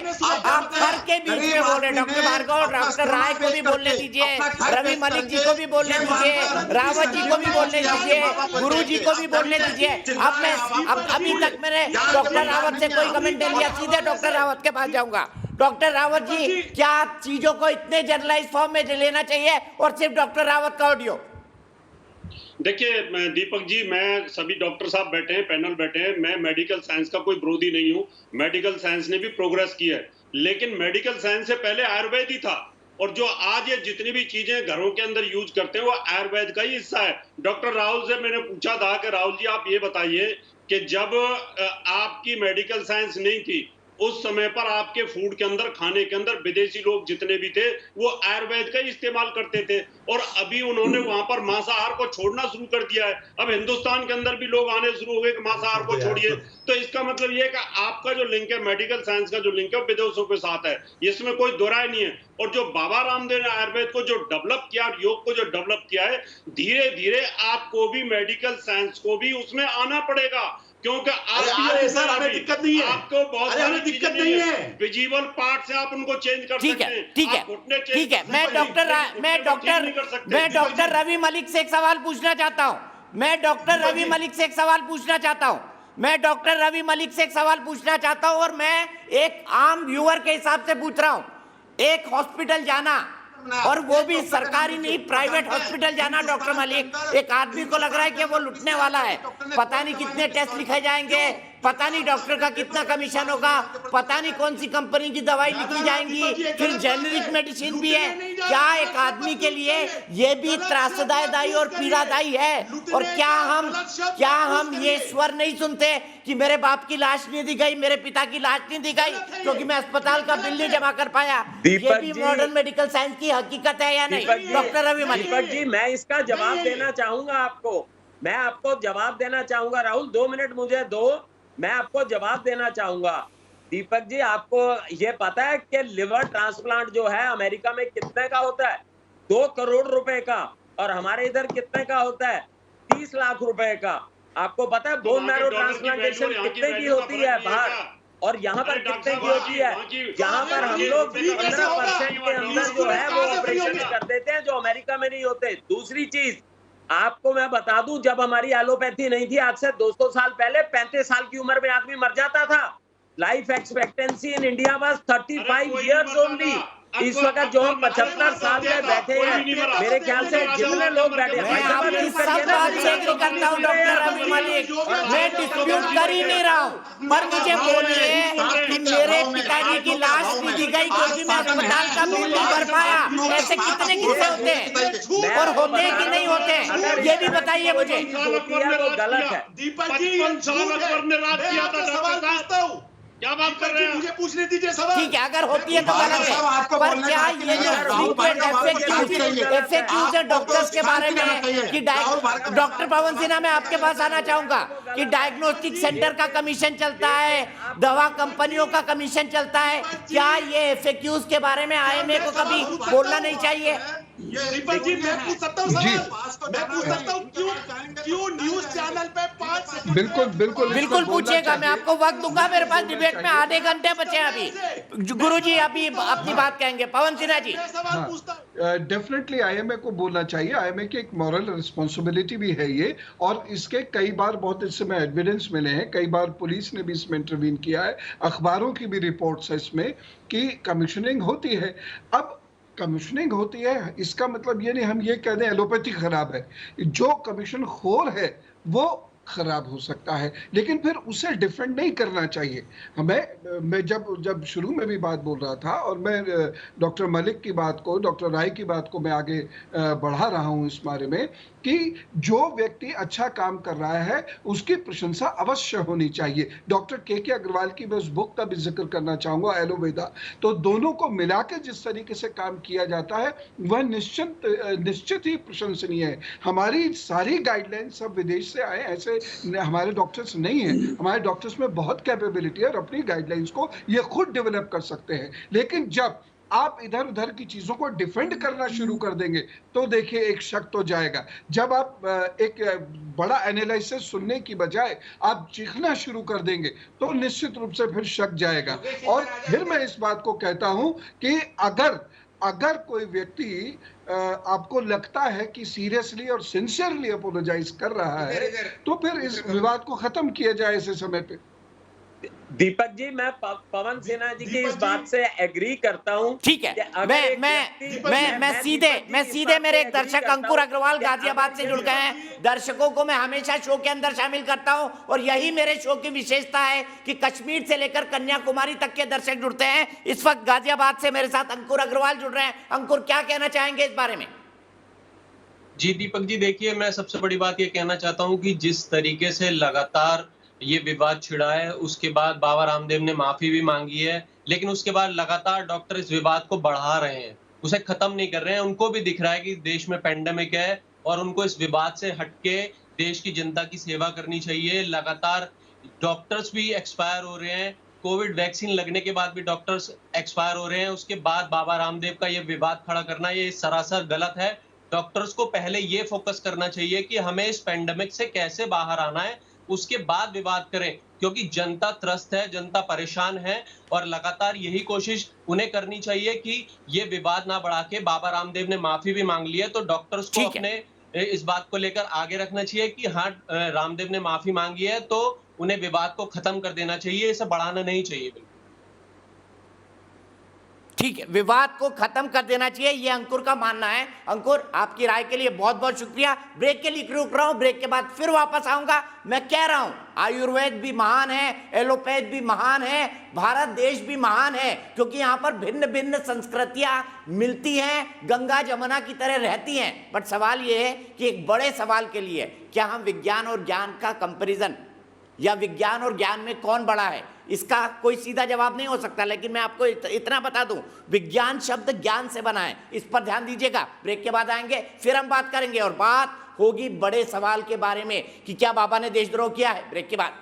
आप हर के बीच में बोल रहे। डॉक्टर भार्गव, डॉक्टर राय को भी बोलने दीजिए, रवि मलिक जी को भी बोलने दीजिए, रावत जी को भी बोलने दीजिए, गुरु जी को भी बोलने दीजिए। अब अभी तक मैंने डॉक्टर रावत से कोई कमेंट नहीं लिया, सीधे डॉक्टर रावत के पास जाऊंगा। डॉक्टर रावत जी, क्या चीजों को इतने जनरलाइज फॉर्म में लेना चाहिए, और सिर्फ डॉक्टर रावत का ऑडियो? देखिए दीपक जी, मैं सभी डॉक्टर साहब बैठे हैं, पैनल बैठे हैं, मैं मेडिकल साइंस का कोई विरोधी नहीं हूं। मेडिकल साइंस ने भी प्रोग्रेस की है, लेकिन मेडिकल साइंस से पहले आयुर्वेद ही था, और जो आज ये जितनी भी चीजें घरों के अंदर यूज करते हैं वो आयुर्वेद का ही हिस्सा है। डॉक्टर राहुल से मैंने पूछा था कि राहुल जी आप ये बताइए कि जब आपकी मेडिकल साइंस नहीं थी, उस समय पर आपके फूड के अंदर, खाने के अंदर विदेशी लोग जितने भी थे वो आयुर्वेद का ही इस्तेमाल करते थे, और अभी उन्होंने वहां पर मांसाहार को छोड़ना शुरू कर दिया है। अब हिंदुस्तान के अंदर भी लोग आने शुरू हो गए कि मांसाहार को छोड़िए। तो इसका मतलब ये कि आपका जो लिंक है, मेडिकल साइंस का जो लिंक है, विदेशों के साथ है, इसमें कोई दो राय नहीं है। और जो बाबा रामदेव ने आयुर्वेद को जो डेवलप किया, योग को जो डेवलप किया है, धीरे धीरे आपको भी मेडिकल साइंस को भी उसमें आना पड़ेगा, क्योंकि सर हमें दिक्कत नहीं है, आपको बहुत हमें दिक्कत नहीं है। विजिबल पार्ट से आप उनको चेंज कर सकते हैं। ठीक है। मैं डॉक्टर रवि मलिक से एक सवाल पूछना चाहता हूं। मैं डॉक्टर रवि मलिक से एक सवाल पूछना चाहता हूं, और मैं एक आम व्यूअर के हिसाब से पूछ रहा हूं। एक हॉस्पिटल जाना, और वो भी सरकारी नहीं, प्राइवेट हॉस्पिटल जाना, डॉक्टर मलिक, एक आदमी को लग रहा है कि वो लुटने वाला है। पता नहीं कितने टेस्ट लिखे जाएंगे, पता नहीं डॉक्टर का कितना कमीशन होगा, पता नहीं कौन सी कंपनी की दवाई लिखी जाएंगी, फिर जेनरिक मेडिसिन भी है। क्या एक आदमी के लिए ये भी त्रासदायी और पीड़ादायी है? और क्या हम ये स्वर नहीं सुनते कि मेरे बाप की लाश नहीं दी गई, मेरे पिता की लाश नहीं दी गई क्योंकि मैं अस्पताल का बिल नहीं जमा कर पाया? ये भी मॉडर्न मेडिकल साइंस की हकीकत है या नहीं? डॉक्टर रवि मलिक जी, मैं इसका जवाब देना चाहूंगा आपको, मैं आपको जवाब देना चाहूंगा। राहुल 2 मिनट मुझे दो, मैं आपको जवाब देना चाहूंगा। दीपक जी, आपको ये पता है कि लिवर ट्रांसप्लांट जो है अमेरिका में कितने का होता है? 2 करोड़ रुपए का, और हमारे इधर कितने का होता है? 30 लाख रुपए का। आपको पता है बोन मैरो ट्रांसप्लांटेशन कितने की होती है बाहर, और यहाँ पर कितने की होती है? यहाँ पर हम लोग 15% के अंदर जो है वो ऑपरेशन कर देते हैं, जो अमेरिका में नहीं होते। दूसरी चीज आपको मैं बता दूं, जब हमारी एलोपैथी नहीं थी, आज से 200 साल पहले 35 साल की उम्र में आदमी मर जाता था। Life expectancy in India was 35 years only. इस वक्त जो हम 75 साल में बैठे हैं, मेरे ख्याल से जितने लोग बैठे हैं, मैं आपकी सब बात से एग्री करता हूं डॉक्टर रवि मलिक, मैं डिस्प्यूट कर ही नहीं रहा हूं, पर मुझे बोलिए कि मेरे पिताजी की लाश नहीं दी गई क्योंकि मैं अस्पताल का बिल नहीं भर पाया। ऐसे कितने किस्से होते हैं, और होते हैं कि नहीं होते हैं, ये भी बताइए मुझे। वो गलत है। दीपक जी, सवाल पूछता हूँ, क्या बात कर रहे हैं? मुझे पूछने दीजिए सवाल। ठीक है, अगर होती है तो गलत है, पर क्या ये जो फ्रीक्वेंट FAQs है डॉक्टर्स के बारे में कि डॉक्टर पवन सिन्हा, मैं आपके पास आना चाहूंगा कि डायग्नोस्टिक सेंटर का कमीशन चलता है, दवा कंपनियों का कमीशन चलता है, क्या ये FAQs के बारे में IMA को कभी बोलना नहीं चाहिए? दीपक जी, मैं पूछ सकता हूँ सवाल? मैं पूछ सकता हूँ क्यों न्यूज चैनल पे 5 सेकंड? बिल्कुल पूछिएगा, मैं आपको वक्त दूंगा, मेरे पास डिबेट में आधे घंटे बचे हैं अभी। गुरुजी अभी अपनी बात कहेंगे, पवन सिन्हा जी। डेफिनेटली IMA को बोलना चाहिए। IMA की एक मॉरल रिस्पॉन्सिबिलिटी भी है ये, और इसके कई बार बहुत इस समय एविडेंस मिले हैं, कई बार पुलिस ने भी इसमें इंटरवीन किया है, अखबारों की भी रिपोर्ट्स है इसमें कि कमीशनिंग होती है। अब कमीशनिंग होती है, इसका मतलब ये नहीं हम ये कह दें एलोपैथी खराब है। जो कमीशन खोर है वो खराब हो सकता है, लेकिन फिर उसे डिफेंड नहीं करना चाहिए हमें। मैं जब शुरू में भी बात बोल रहा था, और मैं डॉक्टर मलिक की बात को, डॉक्टर राय की बात को मैं आगे बढ़ा रहा हूं इस बारे में कि जो व्यक्ति अच्छा काम कर रहा है उसकी प्रशंसा अवश्य होनी चाहिए। डॉक्टर के अग्रवाल की मैं उस बुक का भी जिक्र करना चाहूंगा, एलोवेदा। तो दोनों को मिला के जिस तरीके से काम किया जाता है वह निश्चित ही प्रशंसनीय है। हमारी सारी गाइडलाइन सब विदेश से आए, ऐसे हमारे डॉक्टर्स नहीं हैं। हमारे डॉक्टर्स में बहुत कैपेबिलिटी है और अपनी गाइडलाइंस को ये खुद डेवलप कर सकते हैं। लेकिन जब आप इधर उधर की चीजों को डिफेंड करना शुरू कर देंगे तो देखिए एक शक तो जाएगा। जब आप एक बड़ा एनालिसिस सुनने की बजाय आप चीखना शुरू कर देंगे तो निश्चित रूप से फिर शक जाएगा। और फिर मैं इस बात को कहता हूं कि अगर कोई व्यक्ति आपको लगता है कि सीरियसली और सिंसियरली अपोलोजाइज कर रहा है तो फिर इस विवाद को खत्म किया जाए ऐसे समय पे। दीपक जी, मैं पवन सिन्हा जी की इस बात से एग्री करता हूं। ठीक है, मैं सीधे मेरे एक दर्शक अंकुर अग्रवाल गाजियाबाद से जुड़ गए हैं। दर्शकों को मैं हमेशा शो के अंदर शामिल करता हूं और यही मेरे शो की विशेषता है कि कश्मीर से लेकर कन्याकुमारी तक के दर्शक जुड़ते हैं। इस वक्त गाजियाबाद से मेरे साथ अंकुर अग्रवाल जुड़ रहे हैं। अंकुर, क्या कहना चाहेंगे इस बारे में? जी दीपक जी, देखिए मैं सबसे बड़ी बात ये कहना चाहता हूँ कि जिस तरीके से लगातार ये विवाद छिड़ा है, उसके बाद बाबा रामदेव ने माफी भी मांगी है, लेकिन उसके बाद लगातार डॉक्टर इस विवाद को बढ़ा रहे हैं, उसे खत्म नहीं कर रहे हैं। उनको भी दिख रहा है कि देश में पेंडेमिक है और उनको इस विवाद से हटके देश की जनता की सेवा करनी चाहिए। लगातार डॉक्टर्स भी एक्सपायर हो रहे हैं, कोविड वैक्सीन लगने के बाद भी डॉक्टर्स एक्सपायर हो रहे हैं। उसके बाद बाबा रामदेव का ये विवाद खड़ा करना ये सरासर गलत है। डॉक्टर्स को पहले ये फोकस करना चाहिए कि हमें इस पेंडेमिक से कैसे बाहर आना है, उसके बाद विवाद करें, क्योंकि जनता त्रस्त है, जनता परेशान है और लगातार यही कोशिश उन्हें करनी चाहिए कि ये विवाद ना बढ़ा के। बाबा रामदेव ने माफी भी मांग ली है तो डॉक्टर्स को अपने इस बात को लेकर आगे रखना चाहिए कि हाँ, रामदेव ने माफी मांगी है तो उन्हें विवाद को खत्म कर देना चाहिए, इसे बढ़ाना नहीं चाहिए। बिल्कुल ठीक है, विवाद को खत्म कर देना चाहिए, ये अंकुर का मानना है। अंकुर, आपकी राय के लिए बहुत बहुत शुक्रिया। ब्रेक के लिए रुक रहा हूं, ब्रेक के बाद फिर वापस आऊंगा। मैं कह रहा हूं आयुर्वेद भी महान है, एलोपैथ भी महान है, भारत देश भी महान है, क्योंकि यहां पर भिन्न भिन्न संस्कृतियां मिलती हैं, गंगा जमुना की तरह रहती हैं। बट सवाल ये है कि एक बड़े सवाल के लिए क्या हम विज्ञान और ज्ञान का कंपेरिजन, या विज्ञान और ज्ञान में कौन बड़ा है, इसका कोई सीधा जवाब नहीं हो सकता। लेकिन मैं आपको इतना बता दूं, विज्ञान शब्द ज्ञान से बना है, इस पर ध्यान दीजिएगा। ब्रेक के बाद आएंगे, फिर हम बात करेंगे और बात होगी बड़े सवाल के बारे में कि क्या बाबा ने देशद्रोह किया है। ब्रेक के बाद।